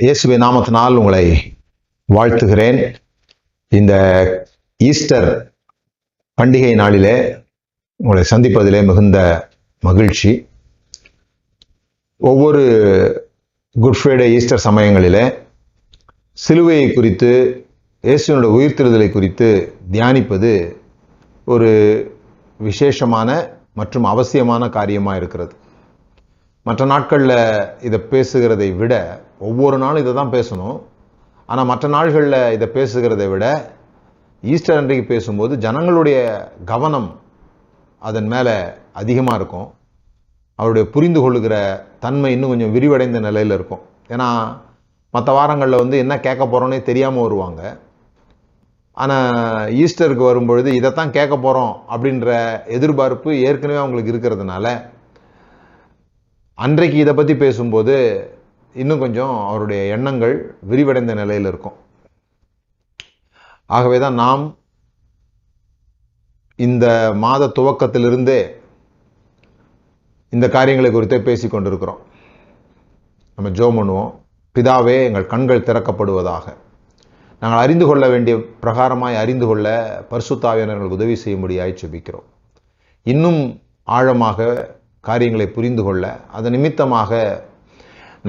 இயேசுவின் நாமத்தினால் உங்களை வாழ்த்துகிறேன். இந்த ஈஸ்டர் பண்டிகை நாளிலே உங்களை சந்திப்பதிலே மிகுந்த மகிழ்ச்சி. ஒவ்வொரு குட் ஃப்ரைடே ஈஸ்டர் சமயங்களிலே சிலுவையை குறித்து, இயேசுவினுடைய உயிர்த்தெழுதலை குறித்து தியானிப்பது ஒரு விசேஷமான மற்றும் அவசியமான காரியமாக இருக்கிறது. மற்ற நாட்களில் இதை பேசுகிறதை விட ஒவ்வொரு நாளும் இதை தான் பேசணும். ஆனால் மற்ற நாள்களில் இதை பேசுகிறதை விட ஈஸ்டர் அன்றைக்கு பேசும்போது ஜனங்களுடைய கவனம் அதன் மேலே அதிகமாக இருக்கும். அவருடைய புரிந்து கொள்ளுகிற தன்மை இன்னும் கொஞ்சம் விரிவடைந்த நிலையில் இருக்கும். ஏன்னா மற்ற வாரங்களில் என்ன கேட்க போகிறோன்னே தெரியாமல் வருவாங்க. ஆனால் ஈஸ்டருக்கு வரும்பொழுது இதைத்தான் கேட்க போகிறோம் அப்படின்ற எதிர்பார்ப்பு ஏற்கனவே அவங்களுக்கு இருக்கிறதுனால அன்றைக்கு இதை பற்றி பேசும்போது இன்னும் கொஞ்சம் அவருடைய எண்ணங்கள் விரிவடைந்த நிலையில் இருக்கும். ஆகவே தான் நாம் இந்த மாத துவக்கத்திலிருந்தே இந்த காரியங்களை குறித்தே பேசி கொண்டிருக்கிறோம். நம்ம ஜெபம் பண்ணுவோம். பிதாவே, எங்கள் கண்கள் திறக்கப்படுவதாக. நாங்கள் அறிந்து கொள்ள வேண்டிய பிரகாரமாய் அறிந்து கொள்ள பரிசுத்த ஆவியானவர் உதவி செய்யும்படியாய் ஜெபிக்கிறோம். இன்னும் ஆழமாக காரியங்களை புரிந்து கொள்ள, அதன் நிமித்தமாக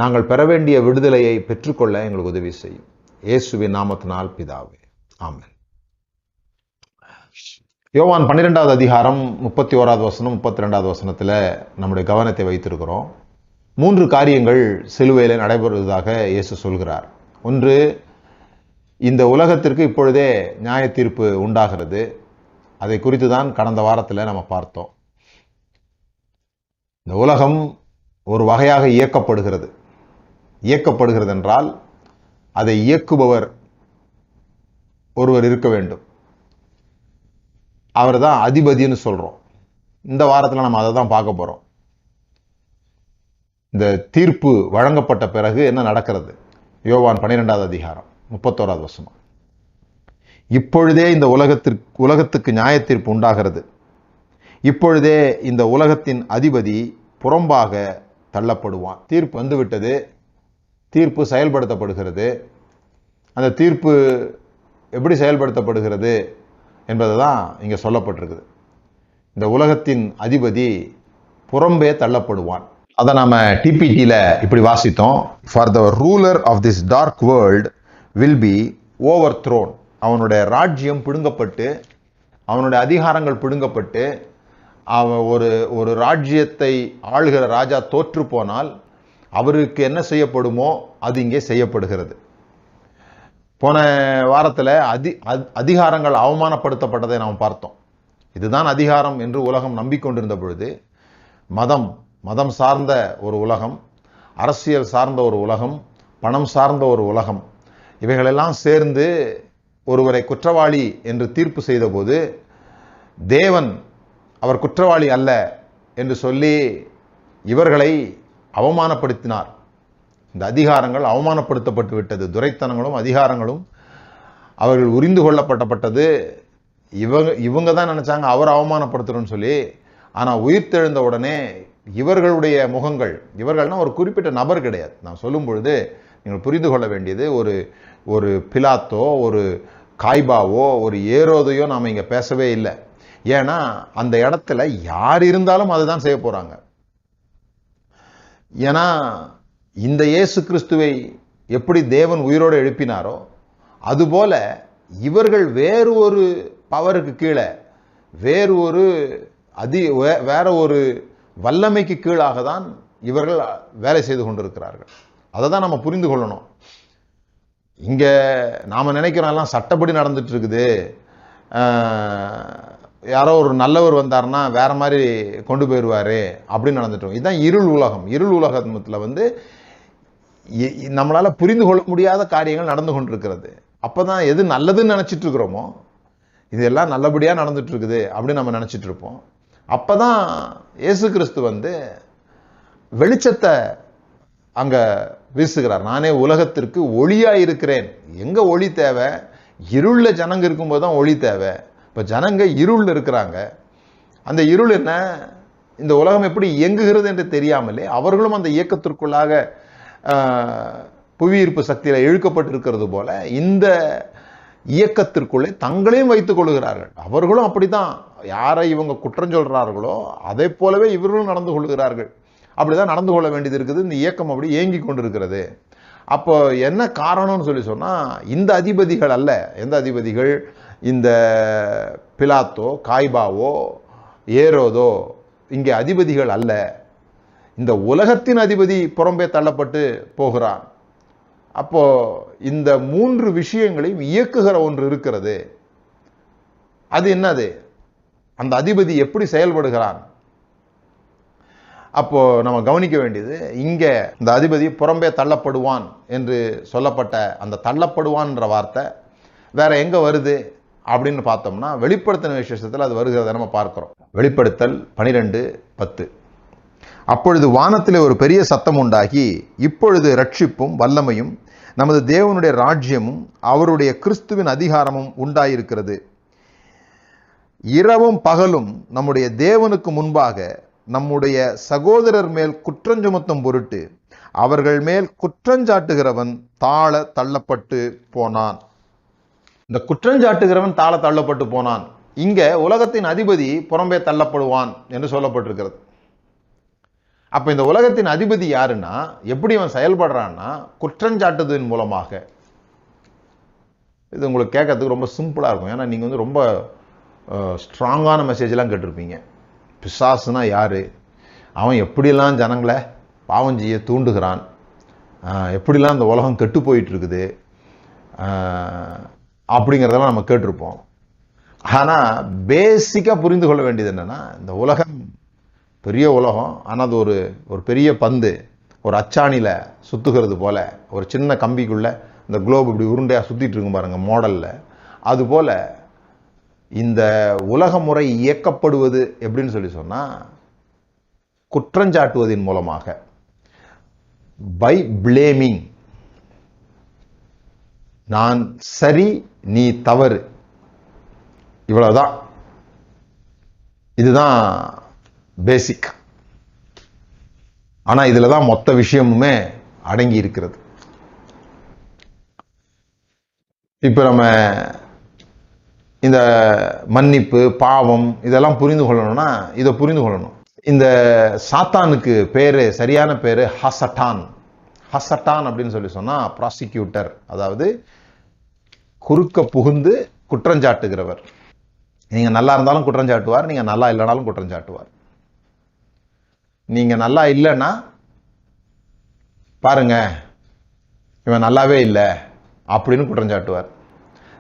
நாங்கள் பெற வேண்டிய விடுதலையை பெற்றுக்கொள்ள எங்களுக்கு உதவி செய்யும். இயேசுவின் நாமத்தினால் பிதாவே, ஆமென். யோவான் 12வது அதிகாரம் 31வது வசனம் 32வது வசனத்தில் நம்முடைய கவனத்தை வைத்திருக்கிறோம். 3 காரியங்கள் சிலுவையில் நடைபெறுவதாக இயேசு சொல்கிறார். ஒன்று, இந்த உலகத்திற்கு இப்பொழுதே நியாய தீர்ப்பு உண்டாகிறது. அதை குறித்து தான் கடந்த வாரத்தில் நம்ம பார்த்தோம். இந்த உலகம் ஒரு வகையாக இயக்கப்படுகிறது என்றால் அதை இயக்குபவர் ஒருவர் இருக்க வேண்டும். அவர் தான் அதிபதினு சொல்றோம். இந்த வாரத்தில் நம்ம அதை தான் பார்க்க போறோம். இந்த தீர்ப்பு வழங்கப்பட்ட பிறகு என்ன நடக்கிறது? யோவான் 12வது அதிகாரம் 31வது வசனம். இப்பொழுதே இந்த உலகத்துக்கு நியாய தீர்ப்பு உண்டாகிறது. இப்பொழுதே இந்த உலகத்தின் அதிபதி புறம்பாக தள்ளப்படுவான். தீர்ப்பு வந்துவிட்டது. தீர்ப்பு செயல்படுத்தப்படுகிறது. அந்த தீர்ப்பு எப்படி செயல்படுத்தப்படுகிறது என்பதை தான் இங்கே சொல்லப்பட்டிருக்குது. இந்த உலகத்தின் அதிபதி புறம்பே தள்ளப்படுவான். அதை நம்ம டிபிடியில் இப்படி வாசித்தோம். For the ruler of this dark world will be overthrown. அவனுடைய ராஜ்யம் பிடுங்கப்பட்டு, அவனுடைய அதிகாரங்கள் பிடுங்கப்பட்டு, அவன் ஒரு ராஜ்யத்தை ஆளுகிற ராஜா தோற்று போனால் அவருக்கு என்ன செய்யப்படுமோ அது இங்கே செய்யப்படுகிறது. போன வாரத்தில் அதிகாரங்கள் அவமானப்படுத்தப்பட்டதை நாம் பார்த்தோம். இதுதான் அதிகாரம் என்று உலகம் நம்பிக்கொண்டிருந்த பொழுது மதம் சார்ந்த ஒரு உலகம், அரசியல் சார்ந்த ஒரு உலகம், பணம் சார்ந்த ஒரு உலகம், இவைகளெல்லாம் சேர்ந்து ஒருவரை குற்றவாளி என்று தீர்ப்பு செய்த போது தேவன் அவர் குற்றவாளி அல்ல என்று சொல்லி இவர்களை அவமானப்படுத்தினார். இந்த அதிகாரங்கள் அவமானப்படுத்தப்பட்டு விட்டது. துரைத்தனங்களும் அதிகாரங்களும் அவர்கள் உரிந்து கொள்ளப்பட்டது. இவங்க தான் நினைச்சாங்க அவர் அவமானப்படுத்துறோன்னு சொல்லி. ஆனால் உயிர்த்தெழுந்த உடனே இவர்களுடைய முகங்கள், இவர்கள்னா ஒரு குறிப்பிட்ட நபர் கிடையாது. நான் சொல்லும் பொழுது நீங்கள் புரிந்து கொள்ள வேண்டியது, ஒரு பிலாத்தோ, ஒரு காய்பாவோ, ஒரு ஏரோதையோ நாம் இங்கே பேசவே இல்லை. ஏன்னா அந்த இடத்துல யார் இருந்தாலும் அதுதான் செய்ய போறாங்க. ஏன்னா இந்த இயேசு கிறிஸ்துவை எப்படி தேவன் உயிரோடு எழுப்பினாரோ அதுபோல இவர்கள் வேறு ஒரு பவருக்கு கீழே, வேற ஒரு வல்லமைக்கு கீழாக தான் இவர்கள் வேலை செய்து கொண்டிருக்கிறார்கள். அதை தான் நம்ம புரிந்து கொள்ளணும். இங்க நாம நினைக்கிறோம் எல்லாம் சட்டப்படி நடந்துட்டு இருக்குது, யாரோ ஒரு நல்லவர் வந்தார்னா வேற மாதிரி கொண்டு போயிடுவாரு அப்படின்னு நடந்துட்டோம். இதுதான் இருள் உலகம். இருள் உலகத்தில் நம்மளால புரிந்து கொள்ள முடியாத காரியங்கள் நடந்து கொண்டிருக்கிறது. அப்பதான் எது நல்லதுன்னு நினைச்சிட்டு இருக்கிறோமோ, இதெல்லாம் நல்லபடியா நடந்துட்டு இருக்குது அப்படின்னு நம்ம நினைச்சிட்டு இருப்போம். அப்பதான் இயேசு கிறிஸ்து வெளிச்சத்தை அங்க வீசுகிறார். நானே உலகத்திற்கு ஒளியா இருக்கிறேன். எங்க ஒளி தேவை? இருள்ல ஜனங்க இருக்கும்போது தான் ஒளி தேவை. இப்ப ஜனங்க இருள் இருக்கிறாங்க. அந்த இருள் என்ன? இந்த உலகம் எப்படி இயங்குகிறது என்று தெரியாமலே அவர்களும் அந்த இயக்கத்திற்குள்ளாக புவியீர்ப்பு சக்தியில இழுக்கப்பட்டிருக்கிறது போல இந்த இயக்கத்திற்குள்ளே தங்களையும் வைத்துக் கொள்கிறார்கள். அவர்களும் அப்படித்தான். யாரை இவங்க குற்றம் சொல்றார்களோ அதை போலவே இவர்களும் நடந்து கொள்கிறார்கள். அப்படிதான் நடந்து கொள்ள வேண்டியது இருக்குது. இந்த இயக்கம் அப்படி இயங்கி கொண்டிருக்கிறது. அப்போ என்ன காரணம்னு சொல்லி சொன்னா, இந்த அதிபதிகள் அல்ல. எந்த அதிபதிகள்? இந்த பிலாத்தோ, காய்பாவோ, ஏரோதோ இங்கே அதிபதிகள் அல்ல. இந்த உலகத்தின் அதிபதி புறம்பே தள்ளப்பட்டு போகிறான். அப்போ இந்த 3 விஷயங்களையும் இயக்குகிற ஒன்று இருக்கிறது. அது என்னது? அந்த அதிபதி எப்படி செயல்படுகிறான்? அப்போ நம்ம கவனிக்க வேண்டியது, இங்க இந்த அதிபதி புறம்பே தள்ளப்படுவான் என்று சொல்லப்பட்ட அந்த தள்ளப்படுவான்ன்ற வார்த்தை வேற எங்க வருது அப்படின்னு பார்த்தோம்னா, வெளிப்படுத்தின விசேஷத்தில் அது வருகிறத நம்ம பார்க்கிறோம். வெளிப்படுத்தல் 12:10. அப்பொழுது வானத்திலே ஒரு பெரிய சத்தம் உண்டாகி, இப்பொழுது ரட்சிப்பும் வல்லமையும் நமது தேவனுடைய ராஜ்யமும் அவருடைய கிறிஸ்துவின் அதிகாரமும் உண்டாயிருக்கிறது. இரவும் பகலும் நம்முடைய தேவனுக்கு முன்பாக நம்முடைய சகோதரர் மேல் குற்றஞ்சுமத்தும் பொருட்டு அவர்கள் மேல் குற்றஞ்சாட்டுகிறவன் தாழ தள்ளப்பட்டு போனான். இந்த குற்றஞ்சாட்டுகிறவன் தாழ தள்ளப்பட்டு போனான். இங்க உலகத்தின் அதிபதி புறம்பே தள்ளப்படுவான் என்று சொல்லப்பட்டிருக்கிறது. அப்ப இந்த உலகத்தின் அதிபதி யாருன்னா, எப்படி அவன் செயல்படுறான்னா, குற்றஞ்சாட்டுதலின் மூலமாக. இது உங்களுக்கு கேட்கறதுக்கு ரொம்ப சிம்பிளா இருக்கும். ஏன்னா நீங்க வந்து ரொம்ப ஸ்ட்ராங்கான மெசேஜ் எல்லாம் கேட்டிருப்பீங்க. பிசாசுனா யாரு, அவன் எப்படிலாம் ஜனங்களை பாவம் செய்ய தூண்டுகிறான், எப்படிலாம் இந்த உலகம் கெட்டு போயிட்டு இருக்குது அப்படிங்கிறதெல்லாம் நம்ம கேட்டிருப்போம். ஆனா பேசிக்கா புரிந்து கொள்ள வேண்டியது என்னன்னா, இந்த உலகம் பெரிய உலகம். ஆனால் அது ஒரு பெரிய பந்து ஒரு அச்சாணியில சுத்துகிறது போல, ஒரு சின்ன கம்பிக்குள்ள இந்த குளோப் இப்படி உருண்டையா சுத்திட்டு இருக்கும் பாருங்க மாடல்ல. அது போல இந்த உலக முறை இயக்கப்படுவது எப்படின்னு சொல்லி சொன்னா, குற்றஞ்சாட்டுவதின் மூலமாக, பை பிளேமிங். நான் சரி நீ தவறு, இவ்வளவுதான். இதுதான் பேசிக். ஆனா இதுலதான் மொத்த விஷயமுமே அடங்கி இருக்கிறது. இப்ப நம்ம இந்த மன்னிப்பு, பாவம் இதெல்லாம் புரிந்து கொள்ளணும்னா இதை புரிந்து கொள்ளணும். இந்த சாத்தானுக்கு பேரு, சரியான பேரு ஹசட்டான். ஹசட்டான் அப்படின்னு சொல்லி சொன்னா ப்ராசிக்யூட்டர், அதாவது குறுக்க புகுந்து குற்றஞ்சாட்டுகிறவர். நீங்க நல்லா இருந்தாலும் குற்றஞ்சாட்டுவார், நீங்க நல்லா இல்லைனாலும் குற்றஞ்சாட்டுவார். நீங்க நல்லா இல்லைன்னா பாருங்க இவன் நல்லாவே இல்லை அப்படின்னு குற்றஞ்சாட்டுவார்.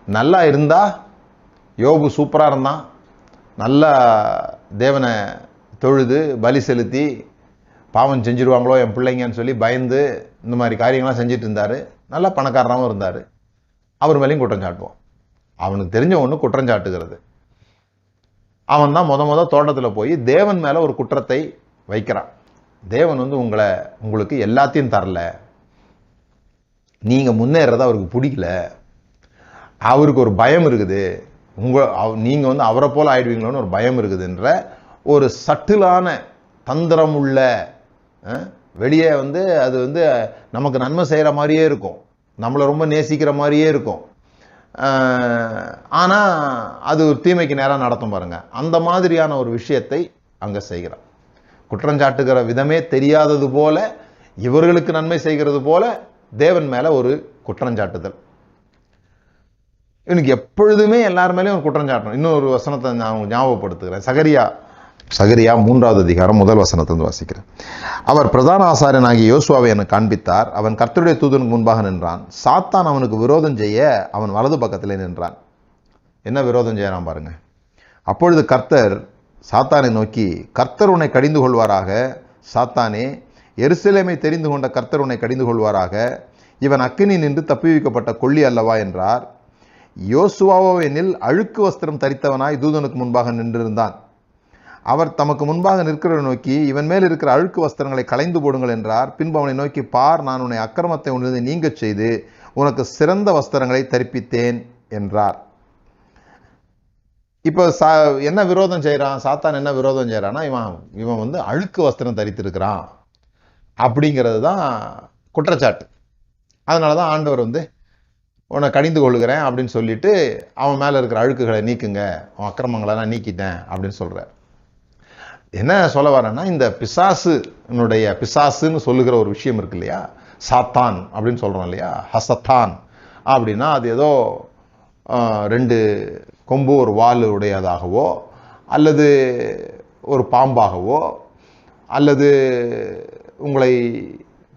நல்லா இருந்தா, யோபு சூப்பரா இருந்தான், நல்லா தேவனை தொழுது பலி செலுத்தி பாவம் செஞ்சிருவாங்களோ என் பிள்ளைங்கன்னு சொல்லி பயந்து இந்த மாதிரி காரியங்கள்லாம் செஞ்சுட்டு இருந்தாரு, நல்லா பணக்காரனாகவும் இருந்தாரு, அவர் மேலேயும் குற்றஞ்சாட்டுவான். அவனுக்கு தெரிஞ்ச ஒன்று குற்றஞ்சாட்டுகிறது. அவன் தான் முத தோட்டத்தில் போய் தேவன் மேல ஒரு குற்றத்தை வைக்கிறான். தேவன் வந்து உங்களுக்கு எல்லாத்தையும் தரல, நீங்க முன்னேறத அவருக்கு பிடிக்கல, அவருக்கு ஒரு பயம் இருக்குது, நீங்க வந்து அவரை போல ஆயிடுவீங்களோன்னு ஒரு பயம் இருக்குதுன்ற ஒரு சட்டிலான தந்திரம் உள்ள, வெளியே வந்து அது வந்து நமக்கு நன்மை செய்யற மாதிரியே இருக்கும், நம்மளை ரொம்ப நேசிக்கிற மாதிரியே இருக்கும், ஆனா அது ஒரு தீமைக்கு நேரம் நடத்தும் பாருங்க. அந்த மாதிரியான ஒரு விஷயத்தை அங்க செய்கிறான். குற்றஞ்சாட்டுகிற விதமே தெரியாதது போல, இவர்களுக்கு நன்மை செய்கிறது போல தேவன் மேல ஒரு குற்றஞ்சாட்டுதல். இவனுக்கு எப்பொழுதுமே எல்லார் மேலேயும் ஒரு குற்றஞ்சாட்டணும். இன்னொரு வசனத்தை நான் ஞாபகப்படுத்துகிறேன். சகரியா 3வது அதிகாரம் 1 வசனத்திலிருந்து வாசிக்கிறேன். அவர் பிரதான ஆசாரியனாகிய யோசுவாவை எனக்கு காண்பித்தார். அவன் கர்த்தருடைய தூதனுக்கு முன்பாக நின்றான். சாத்தான் அவனுக்கு விரோதம் செய்ய அவன் வலது பக்கத்திலே நின்றான். என்ன விரோதம் செய்யறான் பாருங்க. அப்பொழுது கர்த்தர் சாத்தானை நோக்கி, கர்த்தர் உன்னை கடிந்து கொள்வாராக, சாத்தானே, எருசலேமை தெரிந்து கொண்ட கர்த்தர் உன்னை கடிந்து கொள்வாராக, இவன் அக்கினி நின்று தப்புவிக்கப்பட்ட கொள்ளி அல்லவா என்றார். யோசுவாவோ எனில் அழுக்கு வஸ்திரம் தரித்தவனாய் தூதனுக்கு முன்பாக நின்றிருந்தான். அவர் தமக்கு முன்பாக நிற்கிறவரை நோக்கி, இவன் மேல் இருக்கிற அழுக்கு வஸ்திரங்களை களைந்து போடுங்கள் என்றார். பின்பு அவனை நோக்கி, பார், நான் உன்னை அக்கிரமத்தை உன்னிலிருந்து நீங்கச் செய்து உனக்கு சிறந்த வஸ்திரங்களை தரிப்பித்தேன் என்றார். இப்போ என்ன விரோதம் செய்யறான் சாத்தான்? என்ன விரோதம் செய்யறான்னா, இவன் வந்து அழுக்கு வஸ்திரம் தரித்திருக்கிறான் அப்படிங்கிறது தான் குற்றச்சாட்டு. அதனால தான் ஆண்டவர் வந்து உன்னை கடிந்து கொள்கிறேன் அப்படின்னு சொல்லிட்டு அவன் மேலே இருக்கிற அழுக்குகளை நீக்குங்க, அவன் அக்கிரமங்களெல்லாம் நீக்கிட்டேன் அப்படின்னு சொல்கிறார். என்ன சொல்ல வரேன்னா, இந்த பிசாசுன்னு சொல்லுகிற ஒரு விஷயம் இருக்கு இல்லையா, சாத்தான் அப்படின்னு சொல்கிறோம் இல்லையா, ஹசத்தான் அப்படின்னா அது ஏதோ 2 கொம்பு ஒரு வால் உடையதாகவோ அல்லது ஒரு பாம்பாகவோ அல்லது உங்களை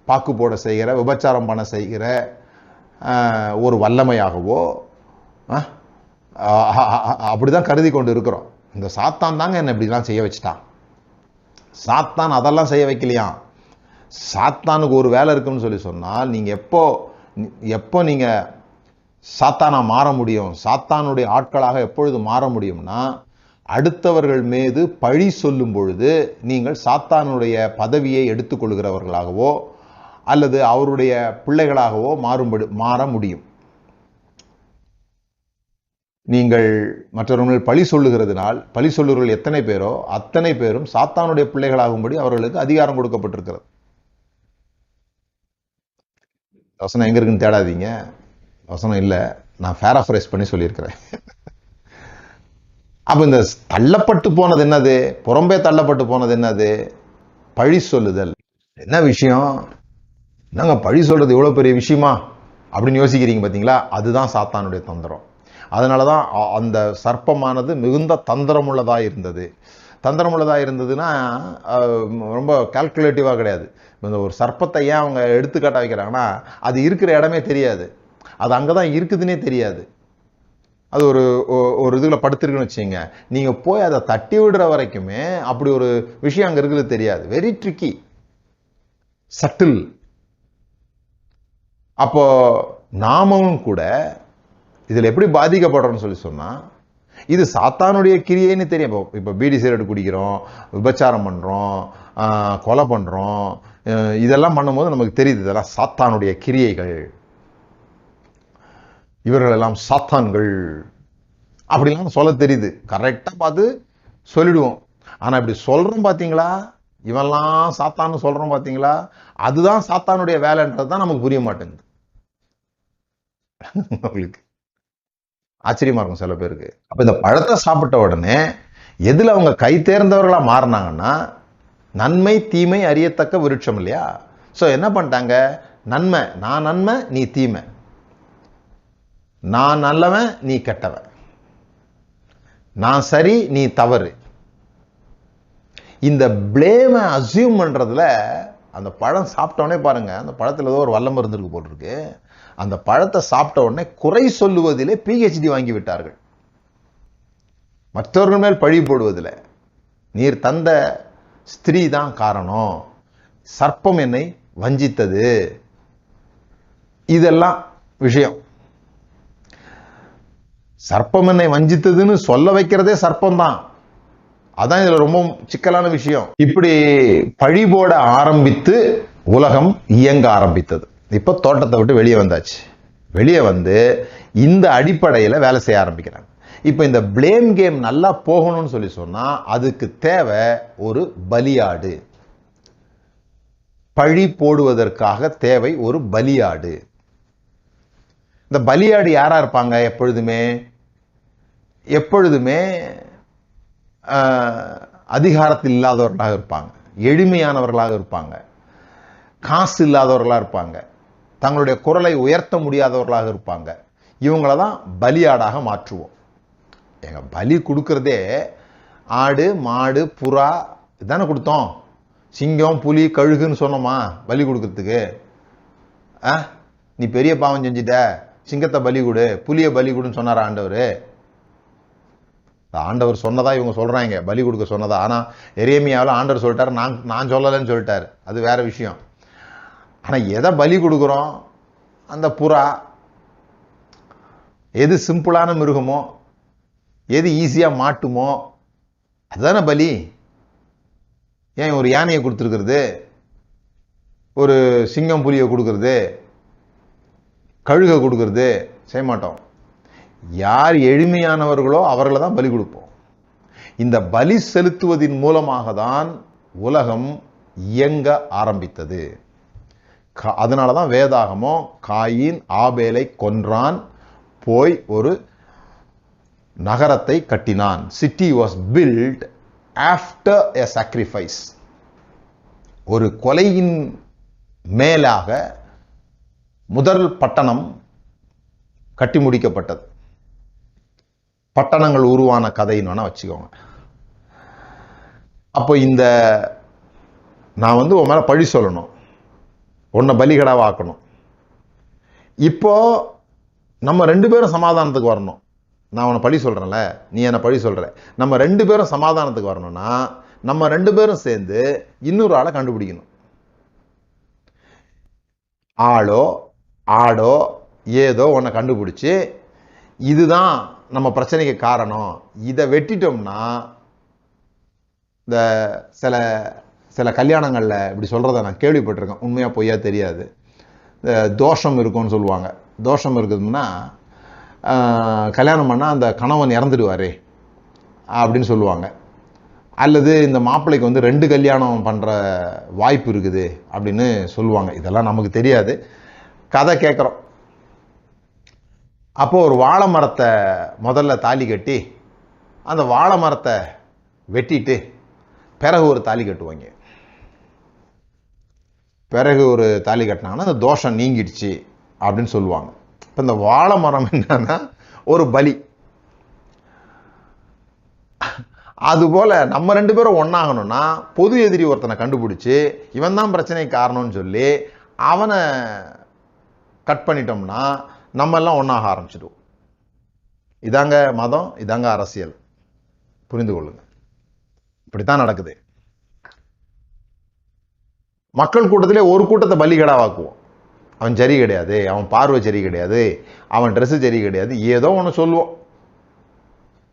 பாக்கு போட செய்கிற, விபச்சாரம் பண்ண செய்கிற ஒரு வல்லமையாகவோ அப்படிதான் கருதி கொண்டு இருக்கிறோம். இந்த சாத்தான் தாங்க என்ன இப்படிலாம் செய்ய வச்சுட்டான். சாத்தான் அதெல்லாம் செய்ய வைக்கலையாம். சாத்தானுக்கு ஒரு வேலை இருக்குன்னு சொல்லி சொன்னால், நீங்க எப்போ நீங்க சாத்தானா மாற முடியும், சாத்தானுடைய ஆட்களாக எப்பொழுது மாற முடியும்னா, அடுத்தவர்கள் மீது பழி சொல்லும் பொழுது நீங்கள் சாத்தானுடைய பதவியை எடுத்துக்கொள்கிறவர்களாகவோ அல்லது அவருடைய பிள்ளைகளாகவோ மாற முடியும். நீங்கள் மற்றவர்கள் பழி சொல்லுகிறதுனால், பழி சொல்லுகிறவர்கள் எத்தனை பேரோ அத்தனை பேரும் சாத்தானுடைய பிள்ளைகளாகும்படி அவர்களுக்கு அதிகாரம் கொடுக்கப்பட்டிருக்கிறது. வசனம் எங்க இருக்குன்னு தேடாதீங்க, வசனம் இல்லை, நான் பேராஃப்ரைஸ் பண்ணி சொல்லியிருக்கிறேன். அப்ப இந்த தள்ளப்பட்டு போனது என்னது, புறம்பே தள்ளப்பட்டு போனது என்னது, பழி சொல்லுதல். என்ன விஷயம், என்னங்க பழி சொல்றது இவ்வளவு பெரிய விஷயமா அப்படின்னு யோசிக்கிறீங்க பார்த்தீங்களா, அதுதான் சாத்தானுடைய தந்திரம். அதனாலதான் அந்த சர்ப்பமானது மிகுந்த தந்திரமுள்ளதாக இருந்தது. தந்திரமுள்ளதாக இருந்ததுன்னா ரொம்ப கால்குலேட்டிவாக கிடையாது. இந்த ஒரு சர்ப்பத்தை ஏன் அவங்க எடுத்துக்காட்ட வைக்கிறாங்கன்னா, அது இருக்கிற இடமே தெரியாது, அது அங்கதான் இருக்குதுன்னே தெரியாது. அது ஒரு இதுல படுத்திருக்குன்னு வச்சுங்க, நீங்க போய் அதை தட்டி விடுற வரைக்குமே அப்படி ஒரு விஷயம் அங்க இருக்குது தெரியாது. Very tricky, subtle. அப்போ நாமும் கூட இதுல எப்படி பாதிக்கப்படுறோம்னு சொல்லி சொன்னா, இது சாத்தானுடைய கிரியைன்னு தெரியும். இப்ப பீடி சிகரெட் குடிக்கிறோம், விபச்சாரம் பண்றோம், கொலை பண்றோம், இதெல்லாம் பண்ணும்போது நமக்கு தெரியுது இதெல்லாம் சாத்தானுடைய கிரியைகள், இவர்கள் எல்லாம் சாத்தான்கள் அப்படிலாம் சொல்ல தெரியுது. கரெக்டா பார்த்து சொல்லிடுவோம். ஆனா இப்படி சொல்றோம் பாத்தீங்களா, இவெல்லாம் சாத்தான்னு சொல்றோம் பாத்தீங்களா, அதுதான் சாத்தானுடைய வேலைன்றதுதான் நமக்கு புரிய மாட்டேங்குது. உங்களுக்கு ஆச்சரியமா இருக்கும் சில பேருக்கு. அப்ப இந்த பழத்தை சாப்பிட்ட உடனே எதுல அவங்க கை தேர்ந்தவர்களா மாறினாங்கன்னா, நன்மை தீமை அறியத்தக்க விருட்சம் இல்லையா. சோ என்ன பண்ணிட்டாங்க, நன்மை, நான் நன்மை நீ தீமை, நான் நல்லவன் நீ கெட்டவன், நான் சரி நீ தவறு. இந்த பிளேம அசியூம் பண்றதுல அந்த பழம் சாப்பிட்டோடனே பாருங்க, அந்த பழத்துல ஏதோ ஒரு வல்லம் இருந்திருக்கு போட்டிருக்கு. அந்த பழத்தை சாப்பிட்ட உடனே குறை சொல்லுவதிலே PhD வாங்கி விட்டார்கள். மற்றவர்கள் மேல் பழி போடுவதில், நீர் தந்த ஸ்திரீ தான் காரணம், சர்ப்பம் என்னை வஞ்சித்தது, இதெல்லாம் விஷயம். சர்ப்பம் என்னை வஞ்சித்ததுன்னு சொல்ல வைக்கிறதே சர்ப்பம் தான். அதான் இதுல ரொம்ப சிக்கலான விஷயம். இப்படி பழி போட ஆரம்பித்து உலகம் இயங்க ஆரம்பித்தது. இப்ப தோட்டத்தை விட்டு வெளியே வந்தாச்சு. வெளியே வந்து இந்த அடிப்படையில வேலை செய்ய ஆரம்பிக்கிறாங்க. இப்ப இந்த பிளேம் கேம் நல்லா போகணும்னு சொல்லி சொன்னா அதுக்கு தேவை ஒரு பலியாடு. பழி போடுவதற்காக தேவை ஒரு பலியாடு. இந்த பலியாடு யாரா இருப்பாங்க, எப்பொழுதுமே அதிகாரத்தில் இல்லாதவர்களாக இருப்பாங்க, எளிமையானவர்களாக இருப்பாங்க, காசு இல்லாதவர்களாக இருப்பாங்க, தங்களுடைய குரலை உயர்த்த முடியாதவர்களாக இருப்பாங்க. இவங்களை தான் பலியாடாக மாற்றுவோம். எங்க பலி கொடுக்கறதே ஆடு மாடு புறா தானே கொடுத்தோம். சிங்கம் புலி கழுகுன்னு சொன்னோமா பலி கொடுக்கறதுக்கு? நீ பெரிய பாவம் செஞ்சிட்ட, சிங்கத்தை பலி கொடு, புலிய பலி கொடுன்னு சொன்னார் ஆண்டவர். ஆண்டவர் சொன்னதா இவங்க சொல்றாங்க, பலி கொடுக்க சொன்னதா. ஆனா எரேமியாவில் ஆண்டவர் சொல்லிட்டாரு, நான் சொல்லலைன்னு சொல்லிட்டாரு, அது வேற விஷயம். ஆனா எதை பலி கொடுக்குறோம்? அந்த புறா. எது சிம்பிளான மிருகமோ, எது ஈஸியா மாட்டுமோ அதுதானே பலி. ஏன் ஒரு யானையை கொடுத்துருக்கிறது, ஒரு சிங்கம் புலியை கொடுக்கறது, கழுகை கொடுக்கறது செய்ய மாட்டோம். யார் எளிமையானவர்களோ அவர்களை தான் பலி கொடுப்போம். இந்த பலி செலுத்துவதின் மூலமாக தான் உலகம் இயங்க ஆரம்பித்தது. அதனாலதான் வேதாகமோ காயின் ஆபேலை கொன்றான், போய் ஒரு நகரத்தை கட்டினான். City was built after a sacrifice. ஒரு கொலையின் மேலாக முதல் பட்டணம் கட்டி முடிக்கப்பட்டது. பட்டணங்கள் உருவான கதைன்னு வேணா வச்சுக்கோங்க. அப்போ இந்த நான் உன் மேல பழி சொல்லணும், உன்னை பலிகடாவாக்கணும். இப்போ நம்ம 2 பேரும் சமாதானத்துக்கு வரணும். நான் உன்னை பழி சொல்றேன்ல, நீ என்னை பழி சொல்ற, நம்ம 2 பேரும் சமாதானத்துக்கு வரணும்னா நம்ம 2 பேரும் சேர்ந்து இன்னொரு ஆளை கண்டுபிடிக்கணும். ஆளோ ஆடோ ஏதோ உன்னை கண்டுபிடிச்சு இதுதான் நம்ம பிரச்சனைக்கு காரணம், இதை வெட்டிட்டோம்னா, இந்த சில சில கல்யாணங்கள்ல இப்படி சொல்றத நான் கேள்விப்பட்டிருக்கேன், உண்மையா பொய்யா தெரியாது. தோஷம் இருக்கும்னு சொல்லுவாங்க. தோஷம் இருக்குதுன்னா கல்யாணம் பண்ணால் அந்த கணவன் இறந்துடுவாரே அப்படின்னு சொல்லுவாங்க. அல்லது இந்த மாப்பிள்ளைக்கு 2 கல்யாணம் பண்ணுற வாய்ப்பு இருக்குது அப்படின்னு சொல்லுவாங்க. இதெல்லாம் நமக்கு தெரியாது, கதை கேட்குறோம். அப்போ ஒரு வாழை மரத்தை முதல்ல தாலி கட்டி அந்த வாழை மரத்தை வெட்டிட்டு பிறகு ஒரு தாலி கட்டுவாங்க. பிறகு ஒரு தாலி கட்டினாங்கன்னா அந்த தோஷம் நீங்கிடுச்சு அப்படின்னு சொல்லுவாங்க. இப்போ இந்த வாழை மரம் என்னன்னா ஒரு பலி. அதுபோல நம்ம 2 பேரும் ஒன்னாகணும்னா பொது எதிரி ஒருத்தனை கண்டுபிடிச்சு இவன் தான் பிரச்சனைக்கு காரணம்னு சொல்லி அவனை கட் பண்ணிட்டோம்னா நம்ம எல்லாம் ஒன்னாக ஆரம்பிச்சிடுவோம். இதாங்க மதம், இதாங்க அரசியல். புரிந்து கொள்ளுங்க, இப்படித்தான் நடக்குது. மக்கள் கூட்டத்திலே ஒரு கூட்டத்தை பலிகடாவாக்குவோம். அவன் சரி கிடையாது, அவன் பார்வை சரி கிடையாது, அவன் ட்ரெஸ் சரி கிடையாது, ஏதோ ஒன்று சொல்லுவோம்.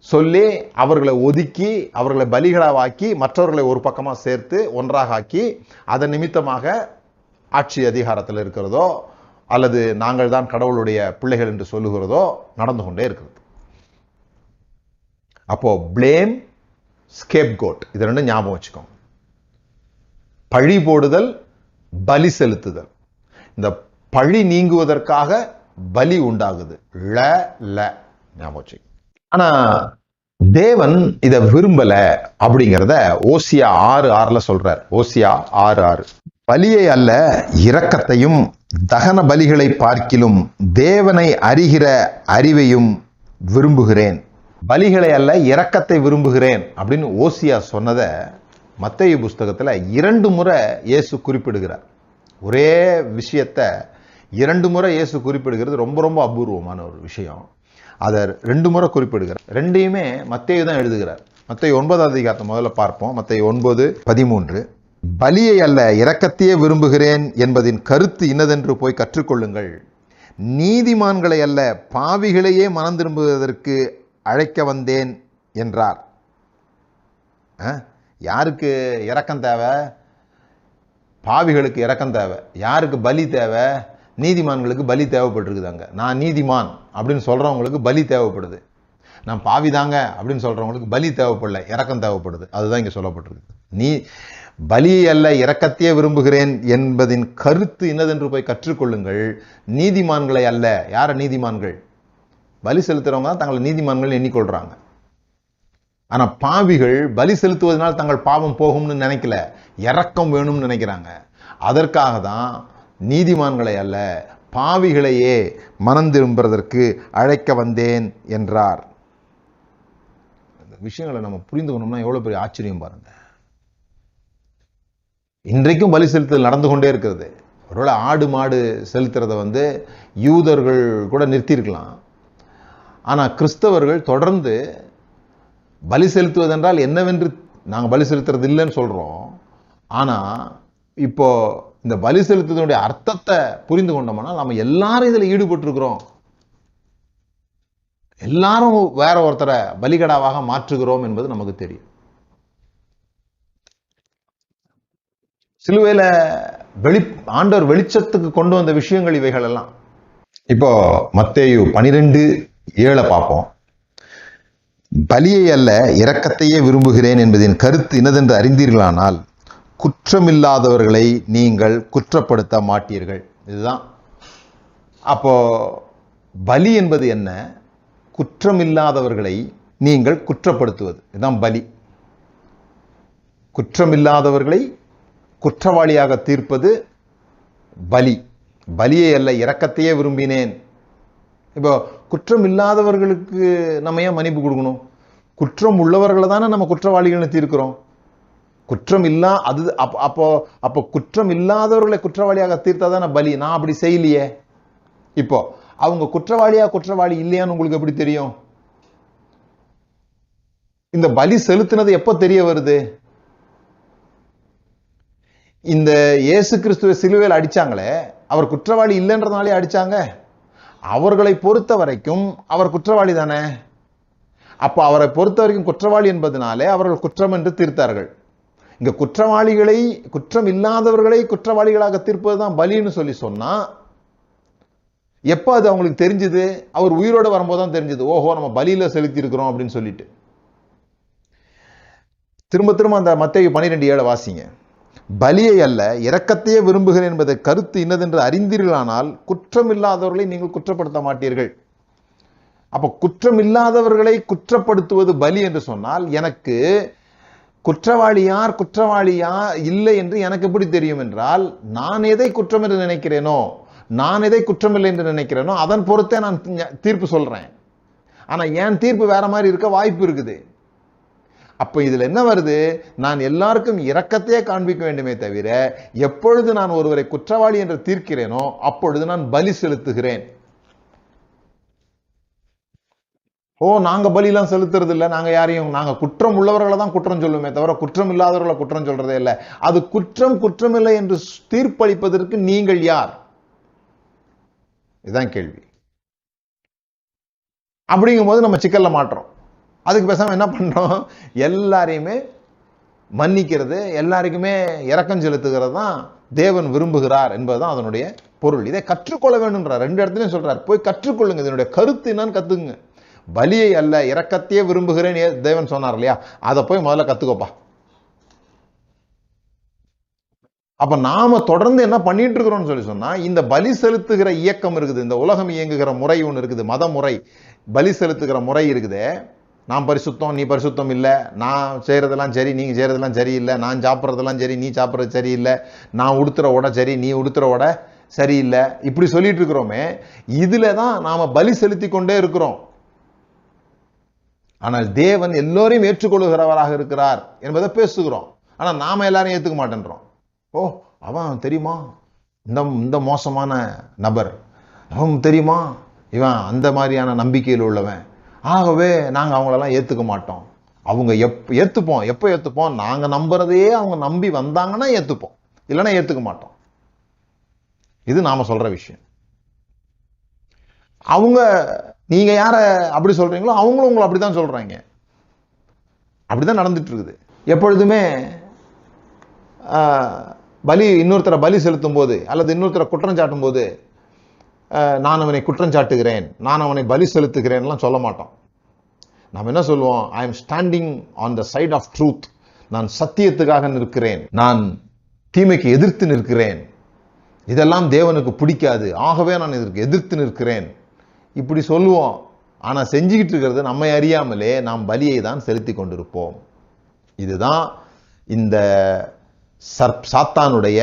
சொல்லி அவர்களை ஒதுக்கி அவர்களை பலிகளாவாக்கி மற்றவர்களை ஒரு பக்கமாக சேர்த்து ஒன்றாக ஆக்கி அதன் நிமித்தமாக ஆட்சி அதிகாரத்தில் இருக்கிறதோ அல்லது நாங்கள் தான் கடவுளுடைய பிள்ளைகள் என்று சொல்லுகிறதோ நடந்து கொண்டே இருக்கிறது. அப்போ பிளேம், ஸ்கேப்கோட், இது 2 ஞாபகம் வச்சுக்கோங்க. பழி போடுதல், பலி செலுத்துதல். இந்த பழி நீங்குவதற்காக பலி உண்டாகுது. ஞாபகம் வச்சுக்கோங்க. ஆனா தேவன் இதை விரும்பல அப்படிங்கிறத ஓசியா 6:6 சொல்றார். ஓசியா 6:6, பலியை அல்ல இரக்கத்தையும் தகன பலிகளை பார்க்கிலும் தேவனை அறிகிற அறிவையும் விரும்புகிறேன். பலிகளை அல்ல இரக்கத்தை விரும்புகிறேன் அப்படின்னு ஓசியா சொன்னதை மத்தேயு புஸ்தகத்துல 2 முறை இயேசு குறிப்பிடுகிறார். ஒரே விஷயத்தை 2 முறை இயேசு குறிப்பிடுகிறது ரொம்ப ரொம்ப அபூர்வமான ஒரு விஷயம். அதை 2 முறை குறிப்பிடுகிறார். 2யுமே மத்தேயு தான் எழுதுகிறார். மத்தேயு 9ஆம் அதிகாரத்தை முதல்ல பார்ப்போம். மத்தேயு 9:13, பலியை அல்ல இரக்கத்தையே விரும்புகிறேன் என்பதின் கருத்து இன்னதென்று போய் கற்றுக்கொள்ளுங்கள். நீதிமான்களை அல்ல பாவிகளையே மனம் திரும்புவதற்கு அழைக்க வந்தேன் என்றார். யாருக்கு இரக்கம் தேவை? பாவிகளுக்கு இரக்கம் தேவை. யாருக்கு பலி தேவை? நீதிமான்களுக்கு பலி தேவைப்பட்டிருக்குதாங்க. நான் நீதிமான் அப்படின்னு சொல்றவங்களுக்கு பலி தேவைப்படுது. நான் பாவிதாங்க அப்படின்னு சொல்றவங்களுக்கு பலி தேவைப்படல, இரக்கம் தேவைப்படுது. அதுதான் இங்க சொல்லப்பட்டிருக்கு. நீ பலி அல்ல இரக்கத்தையே விரும்புகிறேன் என்பதின் கருத்து இன்னதென்று போய் கற்றுக்கொள்ளுங்கள். நீதிமான்களை அல்ல. யார நீதிமான்கள்? பலி செலுத்துறவங்க தான் தங்களை நீதிமான்கள் எண்ணிக்கொள்றாங்க. ஆனா பாவிகள் பலி செலுத்துவதனால் தங்கள் பாவம் போகும்னு நினைக்கல, இரக்கம் வேணும்னு நினைக்கிறாங்க. அதற்காக தான் நீதிமான்களை அல்ல பாவிகளையே மனம் திரும்புவதற்கு அழைக்க வந்தேன் என்றார். இந்த விஷயங்களை நம்ம புரிந்துக்கணும்னா எவ்வளவு பெரிய ஆச்சரியம் பாருங்க. இன்றைக்கும் பலி செலுத்துதல் நடந்து கொண்டே இருக்கிறது. ஒருவேளை ஆடு மாடு செலுத்துறத யூதர்கள் கூட நிறுத்தியிருக்கலாம். ஆனா கிறிஸ்தவர்கள் தொடர்ந்து பலி செலுத்துவதென்றால் என்னவென்று நாங்கள் பலி செலுத்துறது இல்லைன்னு சொல்றோம். ஆனா இப்போ இந்த பலி செலுத்துவதனுடைய அர்த்தத்தை புரிந்து கொண்டோம்னா நம்ம எல்லாரும் இதுல ஈடுபட்டு இருக்கிறோம். எல்லாரும் வேற ஒருத்தரை பலிகடாவாக மாற்றுகிறோம் என்பது நமக்கு தெரியும். சிலுவையில ஆண்டவர் வெளிச்சத்துக்கு கொண்டு வந்த விஷயங்கள் இவைகள் எல்லாம். இப்போ மத்தேயு 12:7 பார்ப்போம். பலியை அல்ல இரக்கத்தையே விரும்புகிறேன் என்பதின் கருத்து இன்னதென்று அறிந்தீர்களானால் குற்றமில்லாதவர்களை நீங்கள் குற்றப்படுத்த மாட்டீர்கள். இதுதான். அப்போ பலி என்பது என்ன? குற்றமில்லாதவர்களை நீங்கள் குற்றப்படுத்துவது. இதுதான் பலி. குற்றமில்லாதவர்களை குற்றவாளியாக தீர்ப்பது பலி. பலியை அல்ல, இரக்கத்தையே விரும்பினேன். இப்போ குற்றம் இல்லாதவர்களுக்கு நம்ம ஏன் மன்னிப்பு கொடுக்கணும்? குற்றம் உள்ளவர்களை தானே நம்ம குற்றவாளிகள்னு தீர்க்கிறோம். குற்றம் இல்லா அது அப்போ குற்றம் இல்லாதவர்களை குற்றவாளியாக தீர்த்தா தானே பலி. நான் அப்படி செய்யலையே. இப்போ அவங்க குற்றவாளியா குற்றவாளி இல்லையான்னு உங்களுக்கு எப்படி தெரியும்? இந்த பலி செலுத்தினது எப்ப தெரிய வருது? இந்த இயேசு கிறிஸ்துவை சிலுவையில் அடிச்சாங்களே, அவர் குற்றவாளி இல்லைன்றதுனாலே அடிச்சாங்க. அவர்களை பொறுத்த வரைக்கும் அவர் குற்றவாளி தானே. அப்ப அவரை பொறுத்த வரைக்கும் குற்றவாளி என்பதனாலே அவர்கள் குற்றம் என்று தீர்த்தார்கள். இங்க குற்றவாளிகளை, குற்றம் இல்லாதவர்களை குற்றவாளிகளாக தீர்ப்பதுதான் பலின்னு சொன்னா எப்ப அது அவங்களுக்கு தெரிஞ்சது? அவர் உயிரோட வரும்போது தான் தெரிஞ்சது. ஓஹோ, நம்ம பலியில செலுத்தி இருக்கிறோம் அப்படின்னு சொல்லிட்டு. திரும்ப திரும்ப அந்த மத்தேயு 12:7 வாசிங்க. பலியை அல்ல இரக்கத்தையே விரும்புகிறேன் என்பதை கருத்து இன்னதென்று அறிந்தீர்களானால் குற்றம் இல்லாதவர்களை நீங்கள் குற்றப்படுத்த மாட்டீர்கள். அப்ப குற்றம் இல்லாதவர்களை குற்றப்படுத்துவது பலி என்று சொன்னால் எனக்கு குற்றவாளி யார் குற்றவாளியா இல்லை என்று எனக்கு எப்படி தெரியும் என்றால், நான் எதை குற்றம் என்று நினைக்கிறேனோ, நான் எதை குற்றம் இல்லை என்று நினைக்கிறேனோ அதன் பொறுத்தே நான் தீர்ப்பு சொல்றேன். ஆனா என் தீர்ப்பு வேற மாதிரி இருக்க வாய்ப்பு இருக்குது. அப்ப இதுல என்ன வருது? நான் எல்லாருக்கும் இரக்கத்தையே காண்பிக்க வேண்டுமே தவிர எப்பொழுது நான் ஒருவரை குற்றவாளி என்று தீர்க்கிறேனோ அப்பொழுது நான் பலி செலுத்துகிறேன். நாங்க பலியெல்லாம் செலுத்துறது இல்லை. நாங்க குற்றம் உள்ளவர்களை தான் குற்றம் சொல்லுமே தவிர குற்றம் இல்லாதவர்களை குற்றம் சொல்றதே இல்லை. அது குற்றம் இல்லை என்று தீர்ப்பளிப்பதற்கு நீங்கள் யார்? இதுதான் கேள்வி. அப்படிங்கும் போது நம்ம சிக்கல்ல மாற்றோம். அதுக்கு பேசாம என்ன பண்றோம்? எல்லாரையுமே மன்னிக்கிறது, எல்லாருக்குமே இரக்கம் செலுத்துகிறது தான் தேவன் விரும்புகிறார் என்பதுதான் அதனுடைய பொருள். இதை கற்றுக்கொள்ள வேண்டும்ன்றார். 2 இடத்துலயும் சொல்றார், போய் கற்றுக்கொள்ளுங்க. இதனுடைய கருத்து என்னன்னு கத்துங்க. பலியை அல்ல இரக்கத்தையே விரும்புகிறேன் தேவன் சொன்னார் இல்லையா, அதை போய் முதல்ல கத்துக்கோப்பா. அப்ப நாம தொடர்ந்து என்ன பண்ணிட்டு இருக்கிறோம்னு சொல்லி சொன்னா, இந்த பலி செலுத்துகிற இயக்கம் இருக்குது, இந்த உலகம் இயங்குகிற முறை ஒன்று இருக்குது, மத முறை, பலி செலுத்துகிற முறை இருக்குது. நான் பரிசுத்தம், நீ பரிசுத்தம் இல்லை, நான் செய்யறதெல்லாம் சரி, நீங்க செய்யறதெல்லாம் சரியில்லை, நான் சாப்பிட்றதெல்லாம் சரி, நீ சாப்பிட்றது சரியில்லை, நான் உடுத்துற உடை சரி, நீ உடுத்துற உடை சரியில்லை, இப்படி சொல்லிட்டு இருக்கிறோமே. இதுல தான் நாம பலி செலுத்தி கொண்டே இருக்கிறோம். ஆனால் தேவன் எல்லோரையும் ஏற்றுக்கொள்ளுகிறவராக இருக்கிறார் என்பதை பேசுகிறோம். ஆனா நாம எல்லாரையும் ஏத்துக்க மாட்டேன்றோம். அவன் தெரியுமா இந்த மோசமான நபர், அவன் தெரியுமா இவன் அந்த மாதிரியான நம்பிக்கையில் உள்ளவன், ஆகவே நாங்க அவங்களெல்லாம் ஏத்துக்க மாட்டோம். அவங்க எப்ப ஏத்துப்போம்? நாங்க நம்புறதையே அவங்க நம்பி வந்தாங்கன்னா ஏத்துப்போம், இல்லைன்னா ஏத்துக்க மாட்டோம். இது நாம சொல்ற விஷயம். நீங்க யார அப்படி சொல்றீங்களோ அவங்களும் உங்களை அப்படித்தான் சொல்றாங்க. அப்படிதான் நடந்துட்டு இருக்குது. எப்பொழுதுமே இன்னொருத்தரை பலி செலுத்தும் போது அல்லது இன்னொருத்தரை குற்றம் சாட்டும் போது நான் அவனை குற்றம் சாட்டுகிறேன், நான் அவனை பலி செலுத்துகிறேன் சொல்ல மாட்டோம். நாம் என்ன சொல்லுவோம்? I am standing on the side of truth. நான் சத்தியத்துக்காக நிற்கிறேன், நான் தீமைக்கு எதிர்த்து நிற்கிறேன், இதெல்லாம் தேவனுக்கு பிடிக்காது, ஆகவே நான் இதற்கு எதிர்த்து நிற்கிறேன், இப்படி சொல்லுவோம். ஆனா செஞ்சுக்கிட்டு இருக்கிறது நம்மை அறியாமலே நாம் பலியை தான் செலுத்தி கொண்டிருப்போம். இதுதான் இந்த சாத்தானுடைய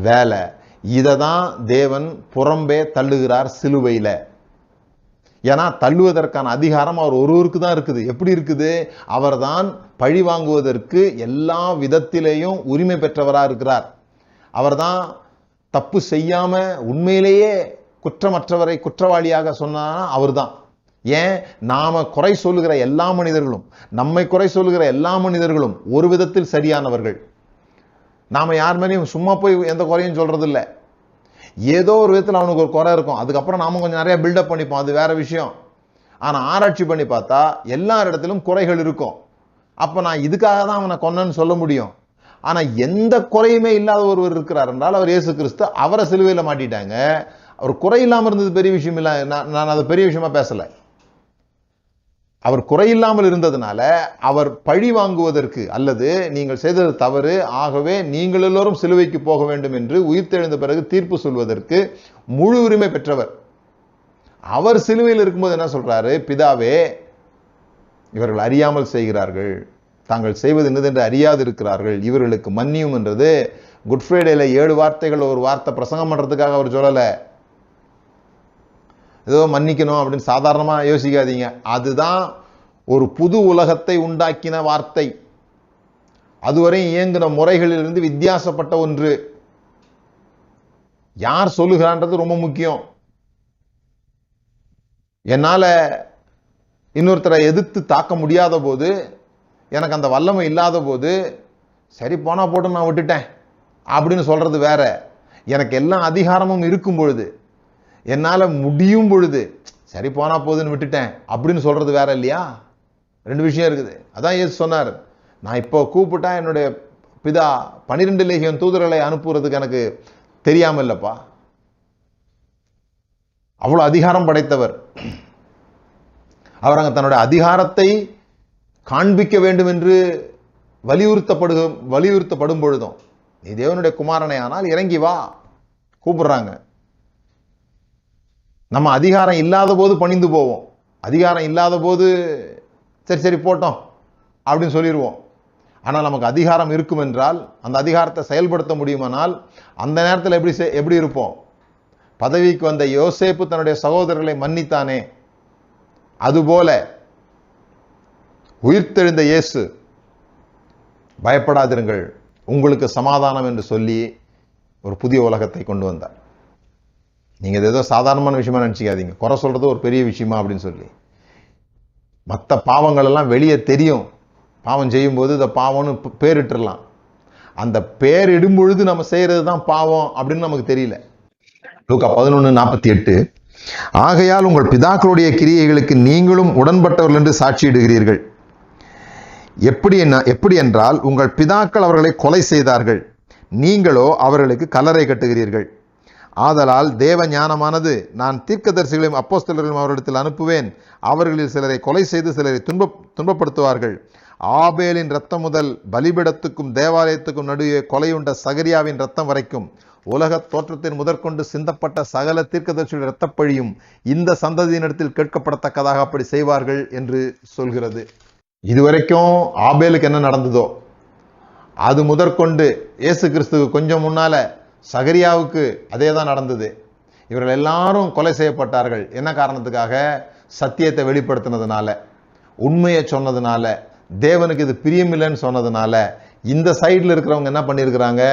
வேலை. இதை தான் தேவன் புறம்பே தள்ளுகிறார் சிலுவையில. ஏன்னா தள்ளுவதற்கான அதிகாரம் அவர் ஒருவருக்கு தான் இருக்குது. எப்படி இருக்குது? அவர் தான் பழி வாங்குவதற்கு எல்லா விதத்திலேயும் உரிமை பெற்றவராக இருக்கிறார். அவர் தான் தப்பு செய்யாம உண்மையிலேயே குற்றமற்றவரை குற்றவாளியாக சொன்னானா அவர் தான். ஏன்? நாம குறை சொல்லுகிற எல்லா மனிதர்களும், நம்மை குறை சொல்லுகிற எல்லா மனிதர்களும் ஒரு விதத்தில் சரியானவர்கள். நாம யார் மேலேயும் சும்மா போய் எந்த குறையும் சொல்றது இல்லை. ஏதோ ஒரு விதத்தில் அவனுக்கு ஒரு குறை இருக்கும், அதுக்கப்புறம் நாம கொஞ்சம் நிறைய பில்டப் பண்ணிப்போம், அது வேற விஷயம். ஆனா ஆராய்ச்சி பண்ணி பார்த்தா எல்லார் இடத்திலும் குறைகள் இருக்கும். அப்ப நான் இதுக்காக தான் அவனை கொன்னன்னு சொல்ல முடியும். ஆனா எந்த குறையுமே இல்லாத ஒருவர் இருக்கிறார் என்றால் அவர் இயேசு கிறிஸ்து. அவரை சிலுவையில மாட்டிட்டாங்க. அவர் குறை இல்லாம இருந்தது பெரிய விஷயம் இல்லை. நான் அதை பெரிய விஷயமா பேசல. அவர் குறையில்லாமல் இருந்ததுனால அவர் பழி வாங்குவதற்கு, அல்லது நீங்கள் செய்தது தவறு, ஆகவே நீங்கள் எல்லோரும் சிலுவைக்கு போக வேண்டும் என்று உயிர்த்தெழுந்த பிறகு தீர்ப்பு சொல்வதற்கு முழு உரிமை பெற்றவர். அவர் சிலுவையில் இருக்கும்போது என்ன சொல்றாரு? பிதாவே, இவர்கள் அறியாமல் செய்கிறார்கள், தாங்கள் செய்வது என்னதென்று அறியாது இருக்கிறார்கள், இவர்களுக்கு மன்னியும் என்றது குட் ஃப்ரைடேல 7 வார்த்தைகள் ஒரு வார்த்தை பிரசங்கம் பண்றதுக்காக அவர் சொல்லல. ஏதோ மன்னிக்கணும் அப்படின்னு சாதாரணமா யோசிக்காதீங்க. அதுதான் ஒரு புது உலகத்தை உண்டாக்கின வார்த்தை. அதுவரை இயங்கின முறைகளிலிருந்து வித்தியாசப்பட்ட ஒன்று. யார் சொல்லுகிறான்றது ரொம்ப முக்கியம். என்னால இன்னொருத்தரை எதிர்த்து தாக்க முடியாத போது, எனக்கு அந்த வல்லமை இல்லாத போது, சரி போனா போட்டு நான் விட்டுட்டேன் அப்படின்னு சொல்றது வேற. எனக்கு எல்லா அதிகாரமும் இருக்கும் பொழுது, என்னால முடியும் பொழுது, சரி போனா போதுன்னு விட்டுட்டேன் அப்படின்னு சொல்றது வேற இல்லையா? 2 விஷயம் இருக்குது. அதான் இயேசு சொன்னார், நான் இப்போ கூப்பிட்டா என்னுடைய பிதா 12 லேகியம் தூதர்களை அனுப்புறதுக்கு எனக்கு தெரியாம இல்லப்பா. அவ்வளவு அதிகாரம் படைத்தவர். அவர் அங்க தன்னுடைய அதிகாரத்தை காண்பிக்க வேண்டும் என்று வலியுறுத்தப்படும் பொழுதும், நீ தேவனுடைய குமாரனை ஆனால் இறங்கி வா கூப்பிடுறாங்க. நம்ம அதிகாரம் இல்லாத போது பணிந்து போவோம். அதிகாரம் இல்லாத போது சரி சரி போட்டோம் அப்படின்னு சொல்லிடுவோம். ஆனால் நமக்கு அதிகாரம் இருக்கும் என்றால், அந்த அதிகாரத்தை செயல்படுத்த முடியுமானால், அந்த நேரத்தில் எப்படி இருப்போம்? பதவிக்கு வந்த யோசேப்பு தன்னுடைய சகோதரர்களை மன்னித்தானே, அதுபோல உயிர்த்தெழுந்த இயேசு பயப்படாதிருங்கள், உங்களுக்கு சமாதானம் என்று சொல்லி ஒரு புதிய உலகத்தை கொண்டு வந்தார். நீங்க ஏதோ சாதாரணமான விஷயமா நினைச்சுக்காதீங்க, குறை சொல்றது ஒரு பெரிய விஷயமா அப்படின்னு சொல்லி. மற்ற பாவங்கள் எல்லாம் வெளியே தெரியும். பாவம் செய்யும் போது இந்த பாவம்னு பேரிட்டுலாம். அந்த பேரிடும் பொழுது நம்ம செய்யறது தான் பாவம் அப்படின்னு நமக்கு தெரியல. லூக்கா 11:48, ஆகையால் உங்கள் பிதாக்களுடைய கிரியைகளுக்கு நீங்களும் உடன்பட்டவர்கள் என்று சாட்சியிடுகிறீர்கள். எப்படி என்றால், உங்கள் பிதாக்கள் அவர்களை கொலை செய்தார்கள், நீங்களோ அவர்களுக்கு கல்லறை கட்டுகிறீர்கள். ஆதலால் தேவ ஞானமானது, நான் தீர்க்கதரிசிகளையும் அப்போஸ்தலர்களையும் அவரிடத்தில் அனுப்புவேன், அவர்களில் சிலரை கொலை செய்து சிலரை துன்பப்படுத்துவார்கள். ஆபேலின் ரத்தம் முதல் பலிபீடத்துக்கும் தேவாலயத்துக்கும் நடுவே கொலையுண்ட சகரியாவின் ரத்தம் வரைக்கும் உலக தோற்றத்தின் முதற்கொண்டு சிந்தப்பட்ட சகல தீர்க்கதரிசியுடைய இரத்தப்பழியும் இந்த சந்ததியினிடத்தில் கேட்கப்படத்தக்கதாக அப்படி செய்வார்கள் என்று சொல்கிறது. இதுவரைக்கும் ஆபேலுக்கு என்ன நடந்ததோ அது முதற்கொண்டு இயேசு கிறிஸ்துவுக்கு கொஞ்சம் முன்னால சகரியாவுக்கு அதே தான் நடந்தது. இவர்கள் எல்லாரும் கொலை செய்யப்பட்டார்கள். என்ன காரணத்துக்காக? சத்தியத்தை வெளிப்படுத்தினதுனால, உண்மையை சொன்னதுனால, தேவனுக்கு இது பிரியமில்லைன்னு சொன்னதுனால. இந்த சைடில் இருக்கிறவங்க என்ன பண்ணியிருக்கிறாங்க?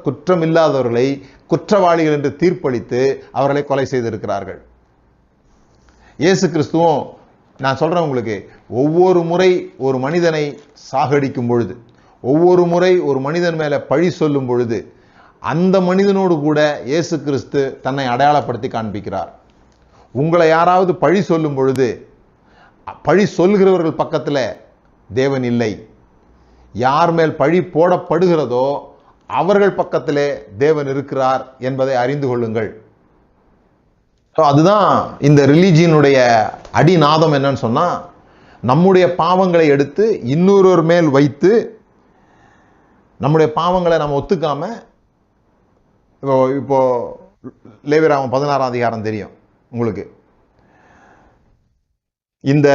குற்றம் இல்லாதவர்களை குற்றவாளிகள் என்று தீர்ப்பளித்து அவர்களை கொலை செய்திருக்கிறார்கள். இயேசு கிறிஸ்துவும், நான் சொல்றேன் உங்களுக்கு, ஒவ்வொரு முறை ஒரு மனிதனை சாகடிக்கும் பொழுது, ஒவ்வொரு முறை ஒரு மனிதன் மேல பழி சொல்லும் பொழுது, அந்த மனிதனோடு கூட இயேசு கிறிஸ்து தன்னை அடையாளப்படுத்தி காண்பிக்கிறார். உங்களை யாராவது பழி சொல்லும் பொழுது, பழி சொல்கிறவர்கள் பக்கத்தில் தேவன் இல்லை. யார் மேல் பழி போடப்படுகிறதோ அவர்கள் பக்கத்திலே தேவன் இருக்கிறார் என்பதை அறிந்து கொள்ளுங்கள். அதுதான் இந்த ரிலீஜியனுடைய அடிநாதம். என்னன்னு சொன்னா, நம்முடைய பாவங்களை எடுத்து இன்னொருவர் மேல் வைத்து, நம்முடைய பாவங்களை நம்ம ஒத்துக்காம, இப்போ லேவியராகமம் 16ஆம் அதிகாரம் தெரியும் உங்களுக்கு. இந்த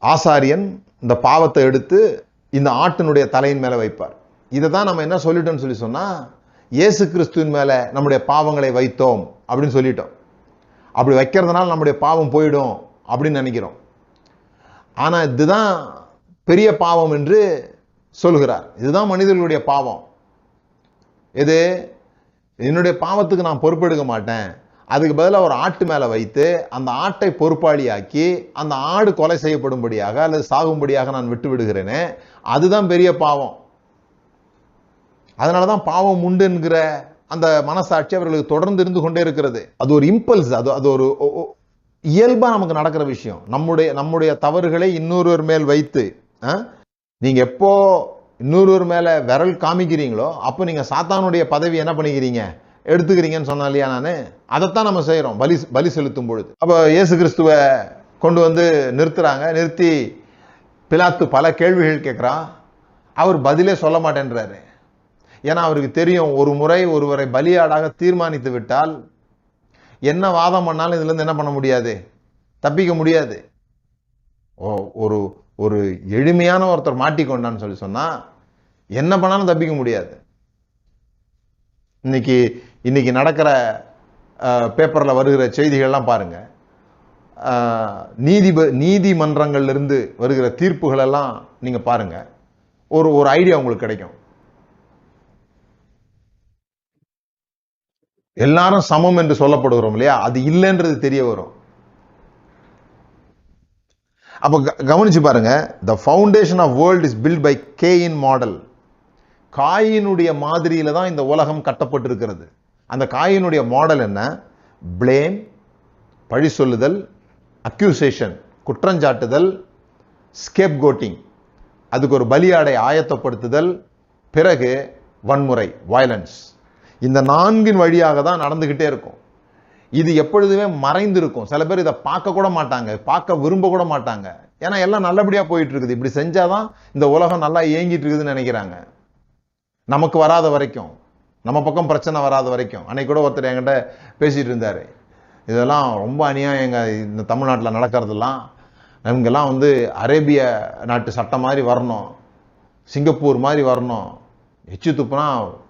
ஆசாரியன் இந்த பாவத்தை எடுத்து இந்த ஆட்டினுடைய தலையின் மேல வைப்பார். இதை தான் நம்ம என்ன சொல்லிட்டோம்னு சொல்லி சொன்னா, இயேசு கிறிஸ்துவின் மேல நம்முடைய பாவங்களை வைத்தோம் அப்படின்னு சொல்லிட்டோம். அப்படி வைக்கிறதுனால நம்முடைய பாவம் போயிடும் அப்படின்னு நினைக்கிறோம். ஆனா இதுதான் பெரிய பாவம் என்று சொல்கிறார். இதுதான் மனிதர்களுடைய பாவம். இது என்னுடைய பாவத்துக்கு நான் பொறுப்பெடுக்க மாட்டேன், அதுக்கு பதிலாக ஒரு ஆட்டு மேல வைத்து அந்த ஆட்டை பொறுப்பாளியாக்கி அந்த ஆடு கொலை செய்யப்படும்படியாக அல்லது சாகும்படியாக நான் விட்டு விடுகிறேனே, அதுதான் பெரிய பாவம். அதனாலதான் பாவம் உண்டு என்கிற அந்த மனசாட்சி அவர்களுக்கு தொடர்ந்து இருந்து கொண்டே இருக்கிறது. அது ஒரு இம்பல்ஸ், அது ஒரு இயல்பா நமக்கு நடக்கிற விஷயம். நம்முடைய தவறுகளை இன்னொருவர் மேல் வைத்து, நீங்க எப்போ இன்னொருவர் மேல விரல் காமிக்கிறீங்களோ அப்போ நீங்க சாத்தானுடைய பதவி என்ன பண்ணிக்கிறீங்க, எடுத்துக்கிறீங்கன்னு சொன்னா இல்லையா? நானு அதைத்தான் நம்ம செய்யறோம் பலி செலுத்தும் பொழுது. அப்ப இயேசு கிறிஸ்துவ கொண்டு வந்து நிறுத்துறாங்க. நிறுத்தி பிலாத்து பல கேள்விகள் கேட்குறான். அவர் பதிலே சொல்ல மாட்டேன்றாரு. ஏன்னா அவருக்கு தெரியும், ஒரு முறை ஒருவரை பலியாடாக தீர்மானித்து விட்டால் என்ன வாதம் பண்ணாலும் இதுல இருந்து என்ன பண்ண முடியாது, தப்பிக்க முடியாது. ஒரு ஒரு எளிமையான ஒருத்தர் மாட்டிக்கொண்டான்னு சொல்லி சொன்னா என்ன பண்ணாலும் தப்பிக்க முடியாது. இன்னைக்கு நடக்கிற பேப்பர்ல வருகிற செய்திகள்லாம் பாருங்க. நீதிமன்றங்கள்ல இருந்து வருகிற தீர்ப்புகள் எல்லாம் நீங்க பாருங்க. ஒரு ஐடியா உங்களுக்கு கிடைக்கும். எல்லாரும் சமம் என்று சொல்லப்படுகிறோம் இல்லையா, அது இல்லைன்றது தெரிய வரும். அப்ப கவனிச்சு பாருங்க. The foundation of world is built by Cain model. காயினுடைய மாதிரியில தான் இந்த உலகம் கட்டப்பட்டிருக்கிறது. அந்த காயினுடைய மாடல் என்ன? பிளேம், பழி சொல்லுதல், அக்யூசேஷன், குற்றஞ்சாட்டுதல், ஸ்கேப் கோட்டிங், அதுக்கு ஒரு பலியாடை ஆயத்தப்படுத்துதல், பிறகு வன்முறை, வயலன்ஸ். இந்த 4 வழியாக தான் நடந்துகிட்டே இருக்கும். இது எப்பொழுதுமே மறைந்திருக்கும். சில பேர் இதை பார்க்க கூட மாட்டாங்க, பார்க்க விரும்ப கூட மாட்டாங்க. ஏன்னா எல்லாம் நல்லபடியா போயிட்டு இருக்குது, இப்படி செஞ்சாதான் இந்த உலகம் நல்லா இயங்கிட்டு இருக்குதுன்னு நினைக்கிறாங்க. நமக்கு வராத வரைக்கும், நம்ம பக்கம் பிரச்சனை வராத வரைக்கும். அன்னைக்கு கூட ஒருத்தர் என்கிட்ட பேசிட்டு இருந்தாரு, இதெல்லாம் ரொம்ப அநியாயங்க இந்த தமிழ்நாட்டில் நடக்கிறதெல்லாம். இவங்கெல்லாம் அரேபிய நாட்டு சட்டம் மாதிரி வரணும், சிங்கப்பூர் மாதிரி வரணும், எச்சு துப்புனா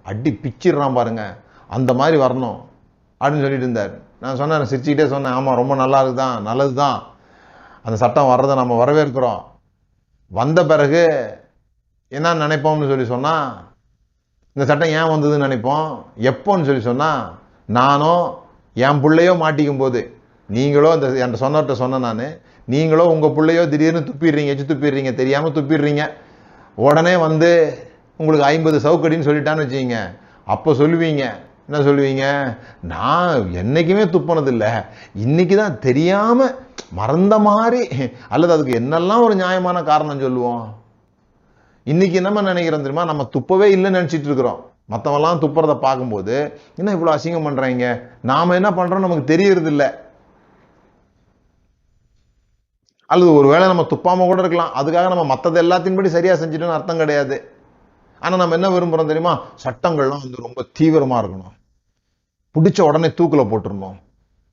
அடி பிச்சிடுறான் பாருங்க, அந்த மாதிரி வரணும் அப்படின்னு சொல்லிட்டு இருந்தார். நான் சொன்னேன், சிரிச்சுக்கிட்டே சொன்னேன், ஆமாம் ரொம்ப நல்லா இருக்குதான், நல்லது தான், அந்த சட்டம் வர்றதை நம்ம வரவேற்கிறோம். வந்த பிறகு என்ன நினைப்போம்னு சொல்லி சொன்னா, இந்த சட்டம் ஏன் வந்ததுன்னு நினைப்போம். எப்போன்னு சொல்லி சொன்னா, நானோ என் பிள்ளையோ மாட்டிக்கும் போது, நீங்களோ இந்த என் சொன்னவர்கிட்ட சொன்னேன் நான், நீங்களோ உங்க பிள்ளையோ திடீர்னு துப்பிடுறீங்க, எச்சு துப்பிடுறீங்க, தெரியாம துப்பிடுறீங்க, உடனே உங்களுக்கு 50 சவுக்கடின்னு சொல்லிட்டான்னு வச்சுக்கீங்க. அப்போ சொல்லுவீங்க, என்ன சொல்லுவீங்க, நான் என்னைக்குமே துப்பினது இல்லை, இன்னைக்கு தான் தெரியாம மறந்த மாதிரி, அல்லது அதுக்கு என்னெல்லாம் ஒரு நியாயமான காரணம் சொல்லுவோம். இன்னைக்கு என்ன நினைக்கிறோம் தெரியுமா, நம்ம துப்பவே இல்லைன்னு நினைச்சிட்டு இருக்கிறோம். மற்றவெல்லாம் துப்புறத பார்க்கும்போது என்ன இவ்வளவு அசிங்கம் பண்றாங்க, நாம என்ன பண்றோம் நமக்கு தெரியறது இல்லை. அல்லது ஒருவேளை நம்ம துப்பாம கூட இருக்கலாம், அதுக்காக நம்ம மற்றது எல்லாத்தின் படி சரியா செஞ்சுட்டோம்னு அர்த்தம் கிடையாது. ஆனா நம்ம என்ன விரும்புறோம் தெரியுமா, சட்டங்கள்லாம் ரொம்ப தீவிரமா இருக்கணும், பிடிச்ச உடனே தூக்குல போட்டுருணும்,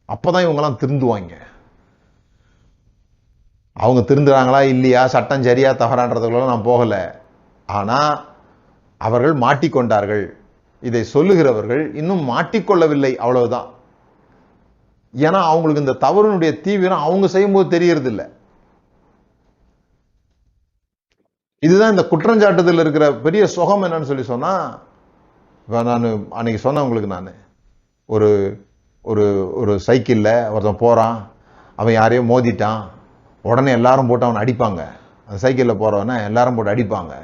அப்பதான் இவங்கெல்லாம் திருந்துவாங்க. அவங்க திருந்துறாங்களா இல்லையா, சட்டம் சரியா தவறான்றதுக்குள்ள நான் போகல. ஆனா அவர்கள் மாட்டிக்கொண்டார்கள். இதை சொல்லுகிறவர்கள் இன்னும் மாட்டிக்கொள்ளவில்லை, அவ்வளவுதான். ஏன்னா அவங்களுக்கு இந்த தவறுனுடைய தீவிரம் அவங்க செய்யும்போது தெரியறது இல்லை. இதுதான் இந்த குற்றஞ்சாட்டுதல் இருக்கிற பெரிய சுகம். என்னன்னு சொல்லி சொன்னா, நான் அன்னைக்கு சொன்னேன் உங்களுக்கு, நான் ஒரு ஒரு ஒரு சைக்கிள்ல ஒருத்தன் போறான், அவன் யாரையும் மோதிட்டான், உடனே எல்லாரும் போட்டு அவனை அடிப்பாங்க. அந்த சைக்கிள்ல போறவன எல்லாரும் போட்டு அடிப்பாங்க.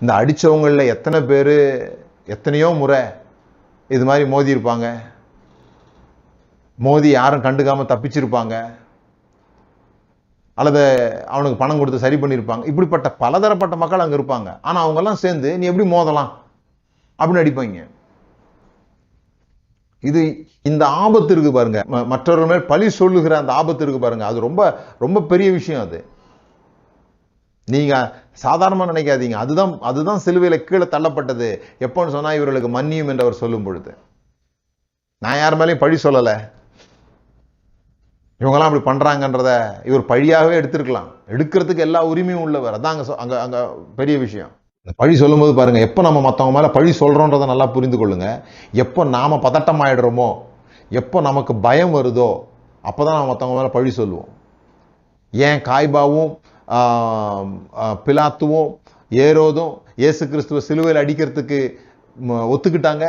இந்த அடிச்சவங்கள எத்தனை பேரு எத்தனையோ முறை இது மாதிரி மோதி இருப்பாங்க, மோதி யாரும் கண்டுக்காம தப்பிச்சிருப்பாங்க, அல்லது அவனுக்கு பணம் கொடுத்து சரி பண்ணியிருப்பாங்க. இப்படிப்பட்ட பலதரப்பட்ட மக்கள் அங்க இருப்பாங்க. ஆனா அவங்க எல்லாம் சேர்ந்து நீ எப்படி மோதலாம் அப்படின்னு அடிப்பாங்க. இது இந்த ஆபத்து இருக்கு பாருங்க, மற்றவர்கள் மேல் பழி சொல்லுகிற அந்த ஆபத்து இருக்கு பாருங்க, அது ரொம்ப ரொம்ப பெரிய விஷயம். அது நீங்க சாதாரணமா நினைக்காதீங்க. அதுதான் சிலுவையில கீழே தள்ளப்பட்டது. எப்போன்னு சொன்னா, இவர்களுக்கு மன்னியும் என்று அவர் சொல்லும் பொழுது. நான் யார் மேலேயும் பழி சொல்லல, இவங்கெல்லாம் அப்படி பண்றாங்கன்றத இவர் பழியாகவே எடுத்திருக்கலாம். எடுக்கிறதுக்கு எல்லா உரிமையும் உள்ளவர். அதான் அங்க அங்க பெரிய விஷயம். பழி சொல்லும் போது பாருங்க, எப்போ நம்ம மற்றவங்க மேல பழி சொல்றோன்றதை நல்லா புரிந்து கொள்ளுங்க. எப்போ நாம பதட்டம் ஆயிடுறோமோ, எப்போ நமக்கு பயம் வருதோ, அப்போதான் நம்ம மற்றவங்க மேல பழி சொல்லுவோம். ஏன் காய்பாவும் பிலாத்துவும் ஏரோதும் இயேசு கிறிஸ்துவ சிலுவையில் அடிக்கிறதுக்கு ஒத்துக்கிட்டாங்க?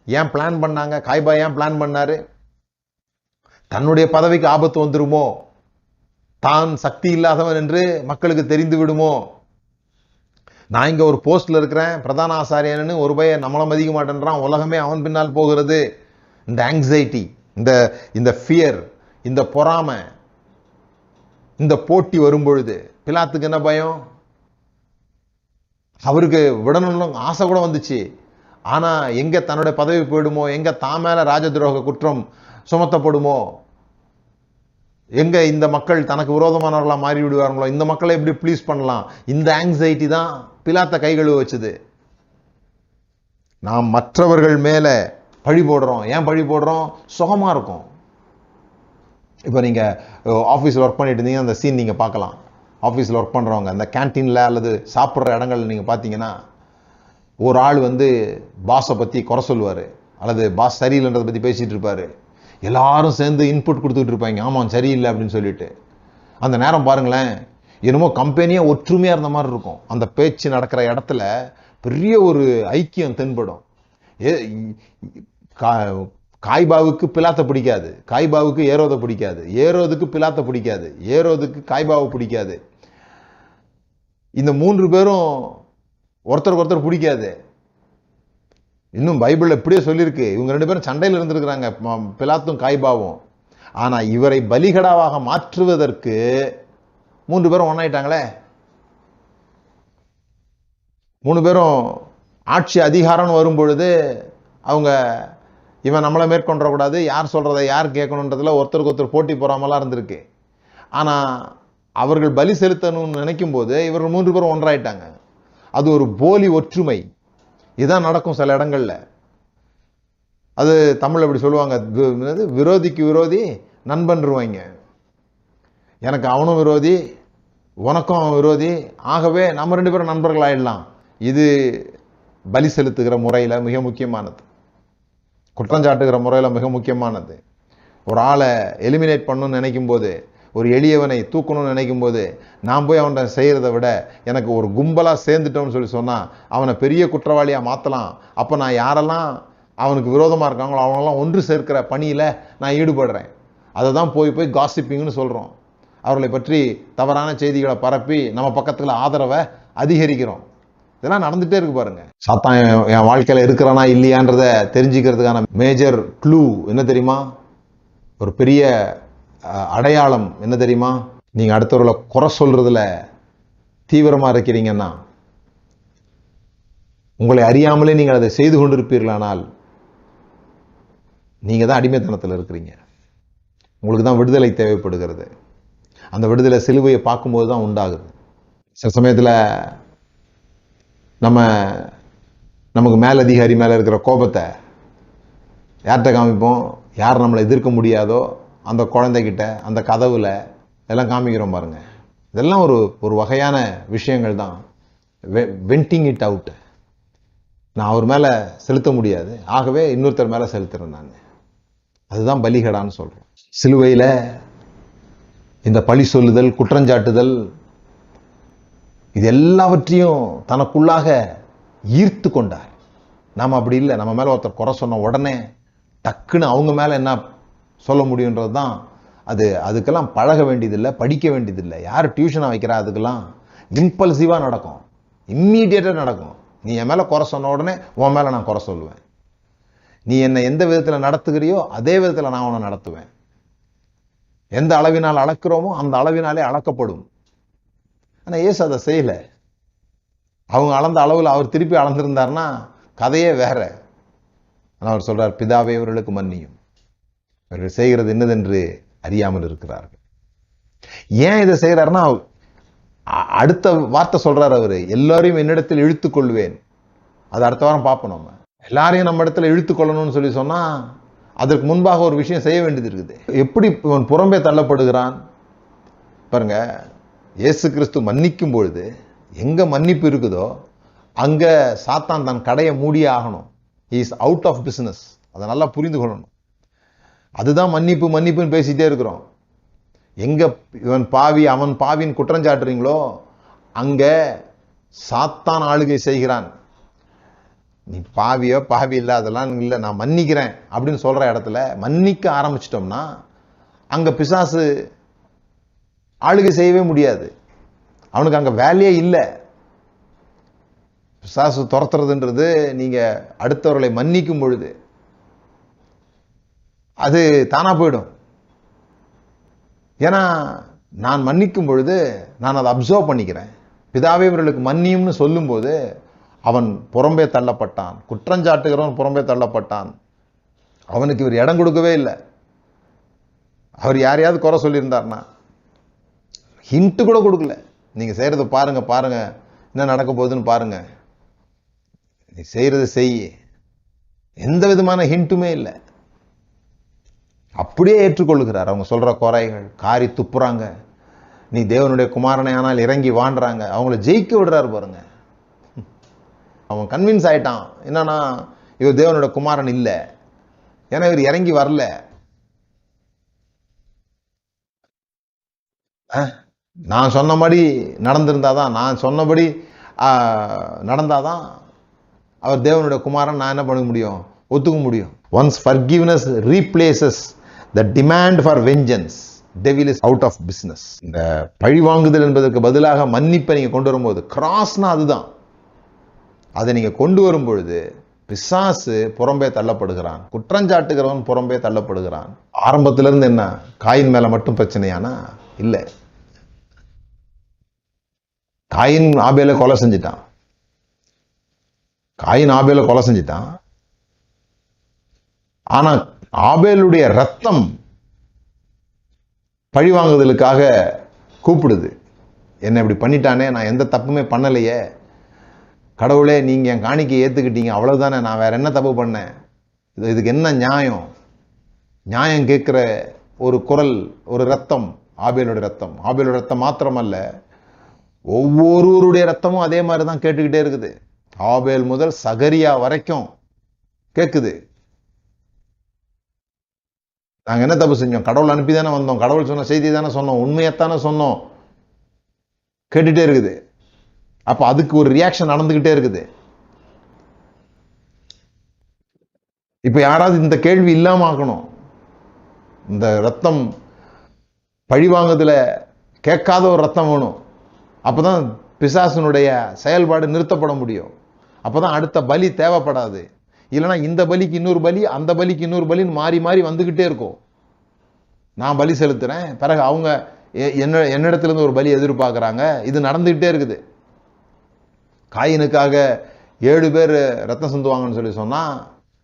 ஏன் பிளான் பண்ணாங்க? காய்பா ஏன் பிளான் பண்ணாரு? தன்னுடைய பதவிக்கு ஆபத்து வந்துருமோ, தான் சக்தி இல்லாதவன் என்று மக்களுக்கு தெரிந்து விடுமோ, நான் இங்க ஒரு போஸ்ட்ல இருக்கிறேன் பிரதான ஆசாரியன்னு, ஒரு பையன் நம்மள மதிக்க மாட்டேன்றான், உலகமே அவன் பின்னால் போகிறது. இந்த ஆங்ஸைட்டி, இந்த ஃபியர், இந்த பொறாமை, இந்த போட்டி வரும்பொழுது பிலாத்துக்கு என்ன பயம்? அவருக்கு விடணும்னு ஆசை கூட வந்துச்சு. ஆனா எங்க தன்னுடைய பதவி போயிடுமோ, எங்க தான் மேல ராஜ துரோக குற்றம் சுமத்தப்படுமோ, எங்க இந்த மக்கள் தனக்கு விரோதமானவர்களா மாறி விடுவார்களோ, இந்த மக்களை எப்படி ப்ளீஸ் பண்ணலாம், இந்த ஆங்ஸைட்டி தான் பிலாத்த கை கழுவ வச்சது. நாம் மற்றவர்கள் மேல பழி போடுறோம். ஏன் பழி போடுறோம்? சுகமா இருக்கும். இப்போ நீங்க ஆஃபீஸில் ஒர்க் பண்ணிட்டு இருந்தீங்க, அந்த சீன் நீங்க பார்க்கலாம். ஆஃபீஸில் ஒர்க் பண்றவங்க அந்த கேன்டீன்ல அல்லது சாப்பிட்ற இடங்கள்ல நீங்க பார்த்தீங்கன்னா, ஒரு ஆள் வந்து பாஸை பத்தி குறை சொல்லுவாரு, அல்லது பாஸ் சரியில்லைன்றதை பத்தி பேசிட்டு இருப்பாரு. எல்லாரும் சேர்ந்து இன்புட் கொடுத்துட்டு இருப்பாங்க, ஆமாம் சரியில்லை அப்படின்னு சொல்லிட்டு. அந்த நேரம் பாருங்களேன், என்னமோ கம்பெனியே ஒற்றுமையா இருந்த மாதிரி இருக்கும். அந்த பேச்சு நடக்கிற இடத்துல பெரிய ஒரு ஐக்கியம் தென்படும். காய்பாவுக்கு பிலாத்த பிடிக்காது, காய்பாவுக்கு ஏரோதை பிடிக்காது, ஏரோதுக்கு பிலாத்த பிடிக்காது, ஏரோதுக்கு காய்பாவை பிடிக்காது. இந்த 3 பேரும் ஒருத்தருக்கு ஒருத்தர் பிடிக்காது. இன்னும் பைபிள் எப்படியே சொல்லியிருக்கு, இவங்க 2 பேரும் சண்டையில் இருந்திருக்கிறாங்க, பிலாத்தும் காய்பாவும். ஆனா இவரை பலிகடாவாக மாற்றுவதற்கு 3 பேரும் ஒன்னாயிட்டாங்களே. 3 பேரும் ஆட்சி அதிகாரம் வரும் பொழுது அவங்க இவன் நம்மளை மேற்கொண்டக்கூடாது, யார் சொல்றதை யார் கேட்கணுன்றதுல ஒருத்தருக்கு ஒருத்தர் போட்டி போறாமலாம் இருந்திருக்கு. ஆனா அவர்கள் பலி செலுத்தணும்னு நினைக்கும் போது இவர்கள் 3 பேரும் ஒன்றாயிட்டாங்க. அது ஒரு போலி ஒற்றுமை. இதுதான் நடக்கும் சில இடங்கள்ல. அது தமிழ் அப்படி சொல்லுவாங்க, விரோதிக்கு விரோதி நண்பன்றுவாங்க. எனக்கு அவனும் விரோதி, உனக்கும் அவன் விரோதி, ஆகவே நம்ம 2 பேரும் நண்பர்கள் ஆயிடலாம். இது பலி செலுத்துகிற முறையில மிக முக்கியமானது, குற்றஞ்சாட்டுகிற முறையில மிக முக்கியமானது. ஒரு ஆளை எலிமினேட் பண்ணணும்னு நினைக்கும் போது, ஒரு எளியவனை தூக்கணும்னு நினைக்கும் போது, நான் போய் அவனை செய்யறதை விட எனக்கு ஒரு கும்பலா சேர்ந்துட்டோம்னு சொல்லி சொன்னா அவனை பெரிய குற்றவாளியா மாத்தலாம். அப்ப நான் யாரெல்லாம் அவனுக்கு விரோதமா இருக்காங்களோ அவனெல்லாம் ஒன்று சேர்க்கிற பணியில நான் ஈடுபடுறேன். அதை தான் போய் காசிப்பிங்னு சொல்றோம். அவர்களை பற்றி தவறான செய்திகளை பரப்பி நம்ம பக்கத்துல ஆதரவை அதிகரிக்கிறோம். இதெல்லாம் நடந்துட்டே இருக்கு பாருங்க. சாத்தான் என் வாழ்க்கையில இருக்கிறானா இல்லையான்றத தெரிஞ்சுக்கிறதுக்கான மேஜர் க்ளூ என்ன தெரியுமா? ஒரு பெரிய அடையாளம் என்ன தெரியுமா? நீங்க அடுத்தவர்களை குறை சொல்றதுல தீவிரமா இருக்கிறீங்கன்னா, உங்களை அறியாமலே நீங்கள் அதை செய்து கொண்டிருப்பீர்களானால் நீங்க தான் அடிமைத்தனத்தில் இருக்கிறீங்க. உங்களுக்கு தான் விடுதலை தேவைப்படுகிறது. அந்த விடுதலை சிலுவையை பார்க்கும்போது தான் உண்டாகுது. சில சமயத்தில் நமக்கு மேலதிகாரி மேல இருக்கிற கோபத்தை யார்கிட்ட காமிப்போம்? யார் நம்மளை எதிர்க்க முடியாதோ அந்த குழந்தைகிட்ட, அந்த கதவுல எல்லாம் காமிக்கிறோம் பாருங்க. இதெல்லாம் ஒரு வகையான விஷயங்கள் தான். Venting it out. நான் அவர் மேல செலுத்த முடியாது, ஆகவே இன்னொருத்தர் மேல செலுத்துறேன் நான். அதுதான் பலிகடான்னு சொல்றோம். சிலுவையில இந்த பழி சொல்லுதல், குற்றஞ்சாட்டுதல், இது எல்லாவற்றையும் தனக்குள்ளாக ஈர்த்து கொண்டார். நாம அப்படி இல்லை. நம்ம மேல ஒருத்தர் குறை சொன்ன உடனே டக்குன்னு அவங்க மேல என்ன சொல்ல முடியுன்றது தான் அது. அதுக்கெல்லாம் பழக வேண்டியதில்லை, படிக்க வேண்டியதில்லை. யார் டியூஷனா வைக்கிறா? அதுக்கெல்லாம் இம்பல்சிவா நடக்கும், இம்மீடியட்டா நடக்கும். நீ என் மேல குறை சொன்ன உடனே உன் மேல நான் குறை சொல்லுவேன். நீ என்னை எந்த விதத்துல நடத்துகிறியோ அதே விதத்துல நான் உன்னை நடத்துவேன். எந்த அளவினால் அளக்கிறோமோ அந்த அளவினாலே அளக்கப்படும். ஆனா இயேசு அதை செய்யல. அவங்க அளந்த அளவுல அவர் திருப்பி அளந்திருந்தாருன்னா கதையே வேற. ஆனா அவர் சொல்றார், பிதாவே இவர்களுக்கு மன்னியும், இவர்கள் செய்கிறது என்னதென்று அறியாமல் இருக்கிறார்கள். ஏன் இதை செய்யறாருன்னா, அடுத்த வார்த்தை சொல்றாரு அவரு, எல்லாரையும் என்னிடத்தில் இழுத்துக் கொள்வேன். அது அடுத்த வாரம் பார்ப்போம். நம்ம எல்லாரையும் நம்ம இடத்துல இழுத்துக் கொள்ளணும்னு சொல்லி சொன்னா அதற்கு முன்பாக ஒரு விஷயம் செய்ய வேண்டியது இருக்குது. எப்படி இவன் புறம்பே தள்ளப்படுகிறான் பாருங்க. இயேசு கிறிஸ்து மன்னிக்கும் பொழுது எங்க மன்னிப்பு இருக்குதோ அங்க சாத்தான் தன் கடையை மூடியே ஆகணும். Is out of business. அதை நல்லா புரிந்து கொள்ளணும். அதுதான் மன்னிப்பு மன்னிப்புன்னு பேசிட்டே இருக்கிறோம். எங்க இவன் பாவி அவன் பாவின்னு குற்றஞ்சாட்டுறீங்களோ அங்க சாத்தான் ஆளுகை செய்கிறான். நீ பாவியோ பாவி இல்லை அதெல்லாம் இல்லை, நான் மன்னிக்கிறேன் அப்படின்னு சொல்ற இடத்துல மன்னிக்க ஆரம்பிச்சிட்டோம்னா அங்க பிசாசு ஆளுகை செய்யவே முடியாது. அவனுக்கு அங்க வேலையே இல்லை. பிசாசு துரத்துறதுன்றது நீங்க அடுத்தவர்களை மன்னிக்கும் பொழுது அது தானா போயிடும். ஏன்னா நான் மன்னிக்கும் பொழுது நான் அதை அப்சர்வ் பண்ணிக்கிறேன். பிதாவே இவர்களுக்கு மன்னியும்னு சொல்லும் போது அவன் புறம்பே தள்ளப்பட்டான். குற்றஞ்சாட்டுகிறவன் புறம்பே தள்ளப்பட்டான். அவனுக்கு இவர் இடம் கொடுக்கவே இல்லை. அவர் யாரையாவது குறை சொல்லியிருந்தார்னா ஹிண்ட் கூட கொடுக்கல. நீங்க செய்யறத பாருங்க, பாருங்க என்ன நடக்க போகுதுன்னு பாருங்க, நீ செய்யறது செய். எந்த விதமான ஹிண்ட்டுமே இல்லை. அப்படியே ஏற்றுக்கொள்ளுகிறார். அவங்க சொல்ற குறைகள், காரி துப்புறாங்க, நீ தேவனுடைய குமாரனை ஆனால் இறங்கி வாண்டுறாங்க, அவங்கள ஜெயிக்க விடுறாரு பாருங்க. அவன் கன்வின்ஸ் ஆயிட்டான் என்னன்னா இவர் தேவனுடைய குமாரன் இல்லை, ஏன்னா இவர் இறங்கி வரல. நான் சொன்னபடி நடந்திருந்தாதான், நான் சொன்னபடி நடந்தாதான் அவர் தேவனுடைய குமாரன் நான் என்ன பண்ண முடியும், ஒத்துக்க முடியும். Once forgiveness replaces the demand for vengeance, devil is out of business. இந்த பழி வாங்குதல் என்பதற்கு பதிலாக மன்னிப்பை நீங்க கொண்டு வரும்போது, கிராஸ்னா அதுதான், அதை நீங்க கொண்டு வரும் பொழுது பிசாசு புறம்பே தள்ளப்படுகிறான், குற்றஞ்சாட்டுகிறவன் புறம்பே தள்ளப்படுகிறான். ஆரம்பத்திலிருந்து என்ன காயின் மேல மட்டும் பிரச்சனையானா இல்ல, காயின் ஆபேலை கொலை செஞ்சிட்டான், காயின் ஆபேலை கொலை செஞ்சிட்டான். ஆனா ஆபேலுடைய ரத்தம் பழி வாங்குதலுக்காக கூப்பிடுது. என்ன இப்படி பண்ணிட்டானே, நான் எந்த தப்புமே பண்ணலையே, கடவுளே நீங்க என் காணிக்கை ஏத்துக்கிட்டீங்க, அவ்வளவுதானே, நான் வேற என்ன தப்பு பண்ணேன், இதுக்கு என்ன நியாயம், நியாயம் கேட்கிற ஒரு குரல், ஒரு ரத்தம், ஆபேலுடைய ரத்தம். ஆபேலுடைய ரத்தம் மாத்திரமல்ல, ஒவ்வொருவருடைய ரத்தமும் அதே மாதிரி தான் கேட்டுக்கிட்டே இருக்குது. ஆபேல் முதல் சகரியா வரைக்கும் கேட்குது. நாங்க என்ன தப்பு செஞ்சோம், கடவுள் அனுப்பி தானே வந்தோம், கடவுள் சொன்ன செய்தி தானே சொன்னோம், உண்மையத்தானே சொன்னோம், கேட்டுட்டே இருக்குது. அப்ப அதுக்கு ஒரு ரியாக்ஷன் நடந்துகிட்டே இருக்குது. இப்ப யாராவது இந்த கேள்வி இல்லாம ஆக்கணும். இந்த ரத்தம் பழிவாங்குதல கேட்காத ஒரு ரத்தம் வேணும். அப்பதான் பிசாசனுடைய செயல்பாடு நிறுத்தப்பட முடியும். அப்பதான் அடுத்த பலி தேவைப்படாது. இல்லைன்னா இந்த பலிக்கு இன்னொரு பலி, அந்த பலிக்கு இன்னொரு பலின்னு மாறி மாறி வந்துகிட்டே இருக்கும். நான் பலி செலுத்துறேன், பிறகு அவங்க என்னிடத்துல இருந்து ஒரு பலி எதிர்பார்க்கிறாங்க, இது நடந்துகிட்டே இருக்குது. காயினுக்காக 7 பேர் ரத்தம் சிந்துவாங்கன்னு சொல்லி சொன்னா,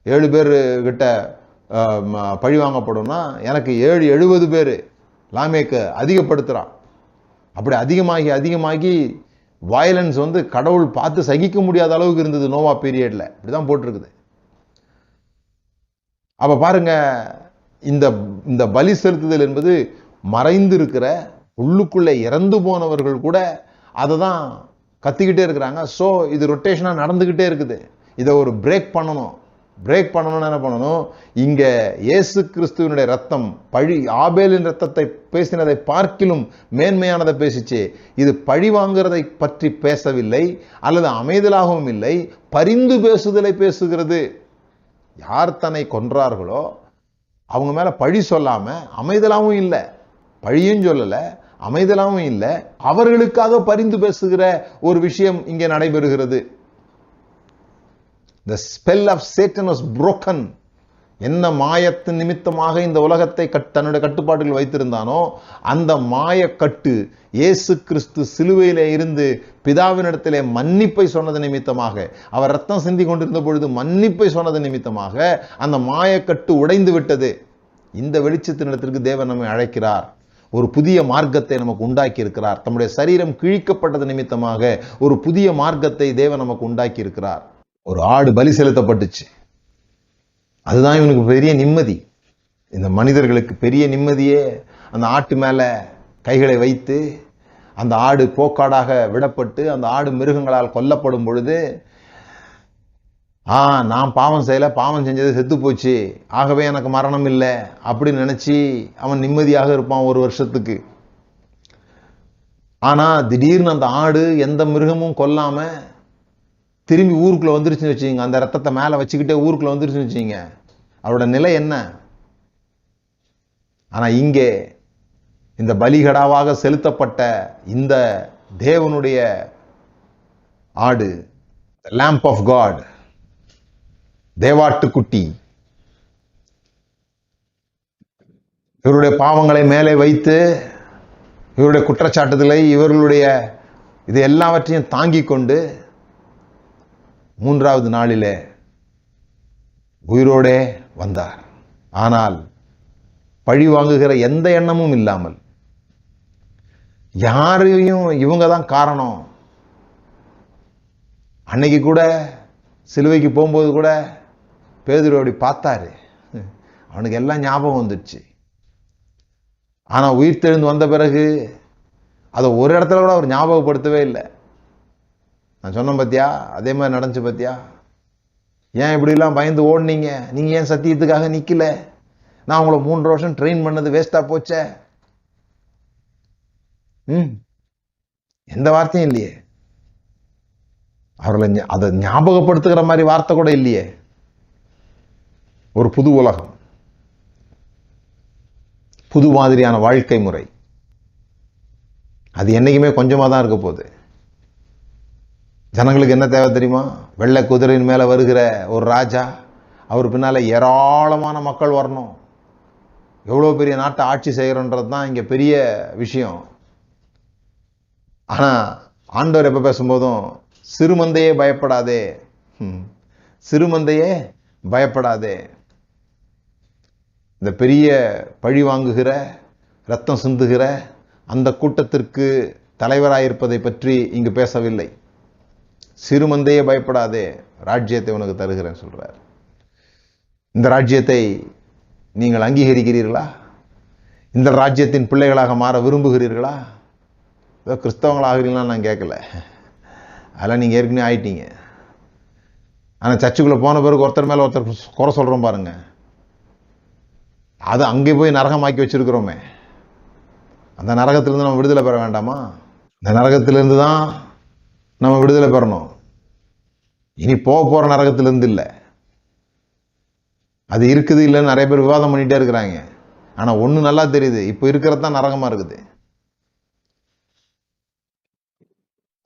7 பேர் கிட்ட பழி வாங்கப்படும்னா, எனக்கு 70 பேர் லாமேக்கு அதிகப்படுத்துறான். அப்படி அதிகமாகி அதிகமாகி வயலன்ஸ் வந்து கடவுள் பார்த்து சகிக்க முடியாத அளவுக்கு இருந்தது நோவா பீரியட்ல. இப்படிதான் போட்டிருக்குது. அப்ப பாருங்க, இந்த பலி செலுத்துதல் என்பது மறைந்து இருக்கிற, உள்ளுக்குள்ள இறந்து போனவர்கள் கூட அதை தான் கத்திக்கிட்டே இருக்கிறாங்க. ஸோ இது ரொட்டேஷனா நடந்துகிட்டே இருக்குது. இதை ஒரு பிரேக் பண்ணணும். பிரேக் பண்ணணும்னு என்ன பண்ணணும், இங்க இயேசு கிறிஸ்துவனுடைய ரத்தம் பழி ஆபேலின் ரத்தத்தை பேசினதை பார்க்கிலும் மேன்மையானதை பேசிச்சு. இது பழி வாங்குறதை பற்றி பேசவில்லை, அல்லது அமைதலாகவும் இல்லை, பரிந்து பேசுதலை பேசுகிறது. யார் தன்னை கொன்றார்களோ அவங்க மேல பழி சொல்லாம, அமைதலாகவும் இல்லை, பழியும் சொல்லல, அமைதலாகவும் இல்லை, அவர்களுக்காக பரிந்து பேசுகிற ஒரு விஷயம் இங்கே நடைபெறுகிறது. The spell of Satan was broken. என்ன மாயத்தின் நிமித்தமாக இந்த உலகத்தை தன்னுடைய கட்டுப்பாட்டில் வைத்திருந்தானோ அந்த மாயக்கட்டு இயேசு கிறிஸ்து சிலுவையிலே இருந்து பிதாவினிடத்திலே மன்னிப்பை சொன்னது நிமித்தமாக, அவர் ரத்தம் சிந்தி கொண்டிருந்த பொழுது மன்னிப்பை சொன்னது நிமித்தமாக அந்த மாயக்கட்டு உடைந்து விட்டது. இந்த வெளிச்சத்தினிடத்திற்கு தேவன் நம்மை அழைக்கிறார். ஒரு புதிய மார்க்கத்தை நமக்கு உண்டாக்கி இருக்கிறார். தம்முடைய சரீரம் கிழிக்கப்பட்டது நிமித்தமாக ஒரு புதிய மார்க்கத்தை தேவன் நமக்கு உண்டாக்கி இருக்கிறார். ஒரு ஆடு பலி செலுத்தப்பட்டுச்சு. அதுதான் இவனுக்கு பெரிய நிம்மதி. இந்த மனிதர்களுக்கு பெரிய நிம்மதியே அந்த ஆட்டு மேல கைகளை வைத்து அந்த ஆடு போக்காடாக விடப்பட்டு அந்த ஆடு மிருகங்களால் கொல்லப்படும் பொழுது, நான் பாவம் செய்யல, பாவம் செஞ்சது செத்து போச்சு, ஆகவே எனக்கு மரணம் இல்லை அப்படின்னு நினைச்சு அவன் நிம்மதியாக இருப்பான் ஒரு வருஷத்துக்கு. ஆனா திடீர்னு அந்த ஆடு எந்த மிருகமும் கொல்லாம திரும்பி ஊருக்குள்ள வந்துருச்சுன்னு வச்சுங்க, அந்த ரத்தத்தை மேல வச்சுக்கிட்டே ஊருக்குள்ள வந்துருச்சுன்னு வச்சுங்க, அவரோட நிலை என்ன? ஆனா இங்கே இந்த பலிகடாவாக செலுத்தப்பட்ட இந்த தேவனுடைய ஆடு, lamp of God, தேவாட்டுக்குட்டி, இவருடைய பாவங்களை மேலே வைத்து இவருடைய குற்றச்சாட்டுதலை, இவர்களுடைய இது எல்லாவற்றையும் தாங்கிக் கொண்டு 3வது நாளிலே உயிரோடே வந்தார். ஆனால் பழி வாங்குகிற எந்த எண்ணமும் இல்லாமல், யாரையும் இவங்க தான் காரணம். அன்னைக்கு கூட சிலுவைக்கு போகும்போது கூட பேதுரு அப்படி பார்த்தாரு, அவனுக்கு எல்லாம் ஞாபகம் வந்துடுச்சு. ஆனா உயிர்த்தெழுந்து வந்த பிறகு அதை ஒரு இடத்துல கூட அவர் ஞாபகப்படுத்தவே இல்லை. நான் சொன்னேன் பத்தியா, அதே மாதிரி நடந்துச்சு பத்தியா. ஏன் இப்படிலாம் பயந்து ஓடுனீங்க? நீங்க ஏன் சத்தியத்துக்காக நிக்கல? நான் உங்களை 3 வருஷம் ட்ரெயின் பண்ணது வேஸ்டா போச்சே. எந்த வார்த்தையும் இல்லையே. அவர்களை அதை ஞாபகப்படுத்துகிற மாதிரி வார்த்தை கூட இல்லையே. ஒரு புது உலகம், புது மாதிரியான வாழ்க்கை முறை, அது என்னைக்குமே கொஞ்சமா தான் இருக்க போகுது. ஜனங்களுக்கு என்ன தேவை தெரியுமா? வெள்ளை குதிரையின் மேல வருகிற ஒரு ராஜா, அவர் பின்னால ஏராளமான மக்கள் வரணும். எவ்வளவு பெரிய நாட்டை ஆட்சி செய்யறன்றது தான் இங்க பெரிய விஷயம். ஆனா ஆண்டவர் எப்ப பேசும்போதும் சிறுமந்தையே பயப்படாதே, சிறுமந்தையே பயப்படாதே. இந்த பெரிய பழி வாங்குகிற, ரத்தம் சிந்துகிற அந்த கூட்டத்திற்கு தலைவராயிருப்பதை பற்றி இங்கு பேசவில்லை. சிறுமந்தையே பயப்படாதே, ராஜ்யத்தை உனக்கு தருகிறேன் சொல்றார். இந்த ராஜ்யத்தை நீங்கள் அங்கீகரிக்கிறீர்களா? இந்த ராஜ்யத்தின் பிள்ளைகளாக மாற விரும்புகிறீர்களா? ஏதோ கிறிஸ்தவங்களாகிறீங்களா நான் கேட்கல, அதெல்லாம் நீங்க ஏற்கனவே ஆயிட்டீங்க. ஆனா சர்ச்சுக்குள்ள போன பிறகு ஒருத்தர் மேல ஒருத்தர் குறை சொல்றோம் பாருங்க, அது அங்கே போய் நரகமாக்கி வச்சிருக்கிறோமே. அந்த நரகத்திலிருந்து நம்ம விடுதலை பெற வேண்டாமா? இந்த நரகத்திலிருந்து தான் நம்ம விடுதலை பெறணும். இனி போற நரகத்திலிருந்து இல்லை. அது இருக்குது இல்லைன்னு நிறைய பேர் விவாதம் பண்ணிட்டே இருக்கிறாங்க. ஆனா ஒண்ணு நல்லா தெரியுது, இப்ப இருக்கிறது தான் நரகமா இருக்குது.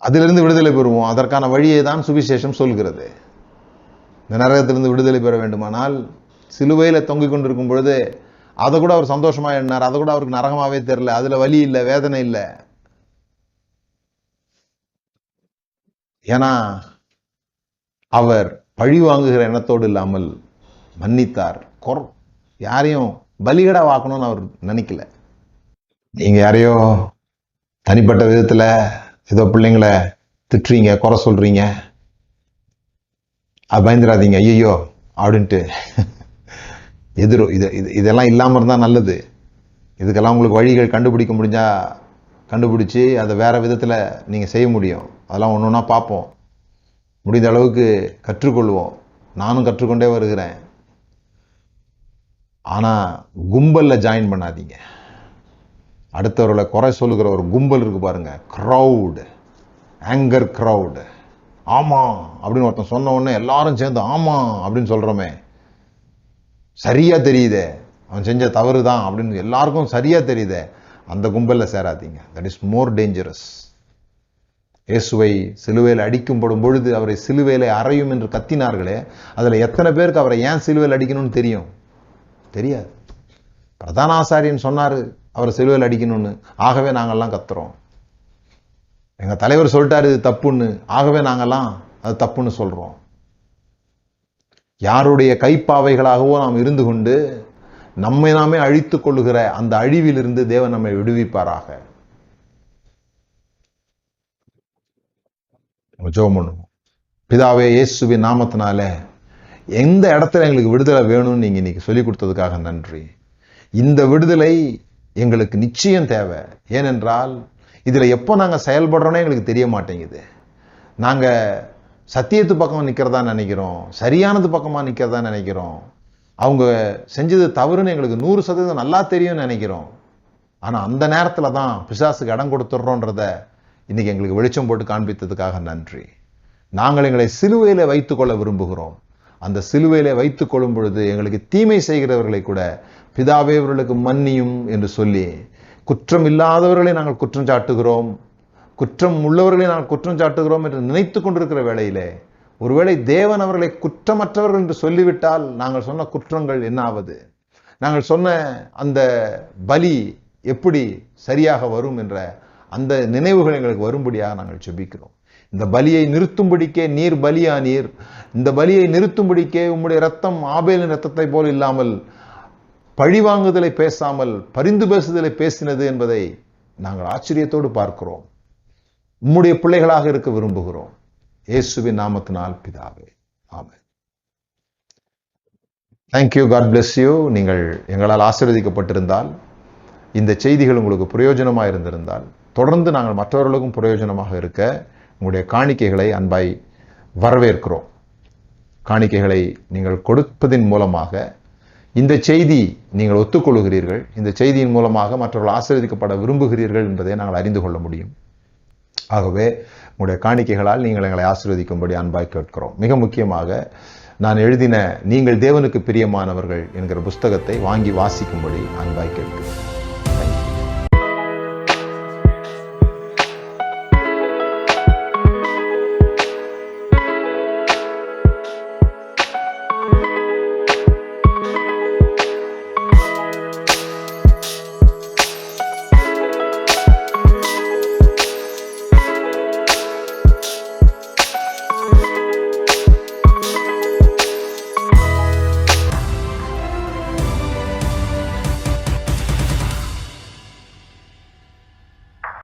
அதிலிருந்து விடுதலை பெறுவோம். அதற்கான வழியை தான் சுவிசேஷம் சொல்கிறது. இந்த நரகத்திலிருந்து விடுதலை பெற வேண்டுமானால் சிலுவையில தொங்கிக் கொண்டிருக்கும் பொழுது அதை கூட அவர் சந்தோஷமா எண்ணார். அதை கூட அவருக்கு நரகமாவே தெரியல. அதுல வலி இல்லை, வேதனை இல்லை. ஏன்னா அவர் பழி வாங்குகிற எண்ணத்தோடு இல்லாமல் மன்னித்தார். யாரையும் பலிகடா வாக்கணும்னு அவர் நினைக்கல. நீங்க யாரையோ தனிப்பட்ட விதத்துல ஏதோ பிள்ளைங்களை திட்டுறீங்க, குறை சொல்றீங்க, அது பயந்துடாதீங்க ஐயோ அப்படின்ட்டு இதெல்லாம் இல்லாம இருந்தா நல்லது. இதுக்கெல்லாம் உங்களுக்கு வழிகள் கண்டுபிடிக்க முடிஞ்சா கண்டுபிடிச்சு அதை வேற விதத்துல நீங்க செய்ய முடியும். அதெல்லாம் ஒன்று ஒன்றா பார்ப்போம், முடிந்த அளவுக்கு கற்றுக்கொள்வோம். நானும் கற்றுக்கொண்டே வருகிறேன். ஆனா கும்பல்ல ஜாயின் பண்ணாதீங்க. அடுத்தவர்களை குறை சொல்லுகிற ஒரு கும்பல் இருக்கு பாருங்க, க்ரௌடு, ஆங்கர் க்ரௌடு. ஆமா அப்படின்னு ஒருத்தன் சொன்ன உடனே எல்லாரும் சேர்ந்து ஆமா அப்படின்னு சொல்றோமே, சரியா தெரியுதே அவன் செஞ்ச தவறு தான் அப்படின்னு எல்லாருக்கும் சரியா தெரியுதே, அந்த கும்பல்ல சேராதீங்க. That is more dangerous. இயேசுவை சிலுவையில் அடிக்கப்படும் பொழுது அவரை சிலுவையில அறையும் என்று கத்தினார்களே, அதுல எத்தனை பேருக்கு அவரை ஏன் சிலுவையில் அடிக்கணும்னு தெரியும்? தெரியாது. பிரதான ஆசாரியன் சொன்னாரு அவரை சிலுவையில் அடிக்கணும்னு, ஆகவே நாங்கெல்லாம் கத்துறோம். எங்க தலைவர் சொல்லிட்டாரு இது தப்புன்னு, ஆகவே நாங்கெல்லாம் அது தப்புன்னு சொல்றோம். யாருடைய கைப்பாவைகளாகவோ நாம் இருந்து கொண்டு நம்மை நாமே அழித்துக் கொள்ளுகிற அந்த அழிவிலிருந்து தேவன் நம்மை விடுவிப்பாராக. ஜெபம் பண்ணுவோம். பிதாவே, இயேசுவின் நாமத்தினால எந்த இடத்துல எங்களுக்கு விடுதலை வேணும்னு நீங்க இன்னைக்கு சொல்லி கொடுத்ததுக்காக நன்றி. இந்த விடுதலை எங்களுக்கு நிச்சயம் தேவை. ஏனென்றால் இதுல எப்போ நாங்க செயல்படுறோம்னே எங்களுக்கு தெரிய மாட்டேங்குது. நாங்க சத்தியத்து பக்கம் நிக்கிறதா நினைக்கிறோம், சரியானது பக்கமா நிக்கிறதா நினைக்கிறோம். அவங்க செஞ்சது தவறுன்னு எங்களுக்கு 100% நல்லா தெரியும்னு நினைக்கிறோம். ஆனா அந்த நேரத்துல தான் பிசாசுக்கு இடம் கொடுத்துடுறோன்றத இன்னைக்கு எங்களுக்கு வெளிச்சம் போட்டு காண்பித்ததுக்காக நன்றி. நாங்கள் எங்களை சிலுவையில வைத்துக் கொள்ள விரும்புகிறோம். அந்த சிலுவையில வைத்துக் கொள்ளும் பொழுது எங்களுக்கு தீமை செய்கிறவர்களை கூட பிதாவே அவர்களுக்கு மன்னியும் என்று சொல்லி, குற்றம் இல்லாதவர்களை நாங்கள் குற்றம் சாட்டுகிறோம், குற்றம் உள்ளவர்களை நாங்கள் குற்றம் சாட்டுகிறோம் என்று நினைத்து கொண்டிருக்கிற வேளையிலே, ஒருவேளை தேவன் அவர்களை குற்றமற்றவர்கள் என்று சொல்லிவிட்டால் நாங்கள் சொன்ன குற்றங்கள் என்ன ஆவது? நாங்கள் சொன்ன அந்த பலி எப்படி சரியாக வரும் என்ற அந்த நினைவுகள் எங்களுக்கு வரும்படியாக நாங்கள் ஜெபிக்கிறோம். இந்த பலியை நிறுத்தும்படிக்கே நீர் பலியானீர். இந்த பலியை நிறுத்தும்படிக்கே உம்முடைய ரத்தம் ஆபேலின் ரத்தத்தை போல் இல்லாமல் பழிவாங்குதலை பேசாமல் பரிந்து பேசுதலை பேசினது என்பதை நாங்கள் ஆச்சரியத்தோடு பார்க்கிறோம். உம்முடைய பிள்ளைகளாக இருக்க விரும்புகிறோம். இயேசுவின் நாமத்தினால் பிதாவே, ஆமென். தேங்க்யூ. God bless you. நீங்கள் எங்களால் ஆசீர்வதிக்கப்பட்டிருந்தால், இந்த செய்திகள் உங்களுக்கு பிரயோஜனமாக இருந்திருந்தால், தொடர்ந்து நாங்கள் மற்றவர்களுக்கும் பிரயோஜனமாக இருக்க உங்களுடைய காணிக்கைகளை அன்பாய் வரவேற்கிறோம். காணிக்கைகளை நீங்கள் கொடுப்பதின் மூலமாக இந்த செய்தி நீங்கள் ஒத்துக்கொள்கிறீர்கள், இந்த செய்தியின் மூலமாக மற்றவர்கள் ஆசீர்வதிக்கப்பட விரும்புகிறீர்கள் என்பதை நாங்கள் அறிந்து கொள்ள முடியும். ஆகவே உங்களுடைய காணிக்கைகளால் நீங்கள் எங்களை ஆசீர்வதிக்கும்படி அன்பாய் கேட்கிறோம். மிக முக்கியமாக நான் எழுதின நீங்கள் தேவனுக்கு பிரியமானவர்கள் என்கிற புஸ்தகத்தை வாங்கி வாசிக்கும்படி அன்பாய் கேட்கிறேன்.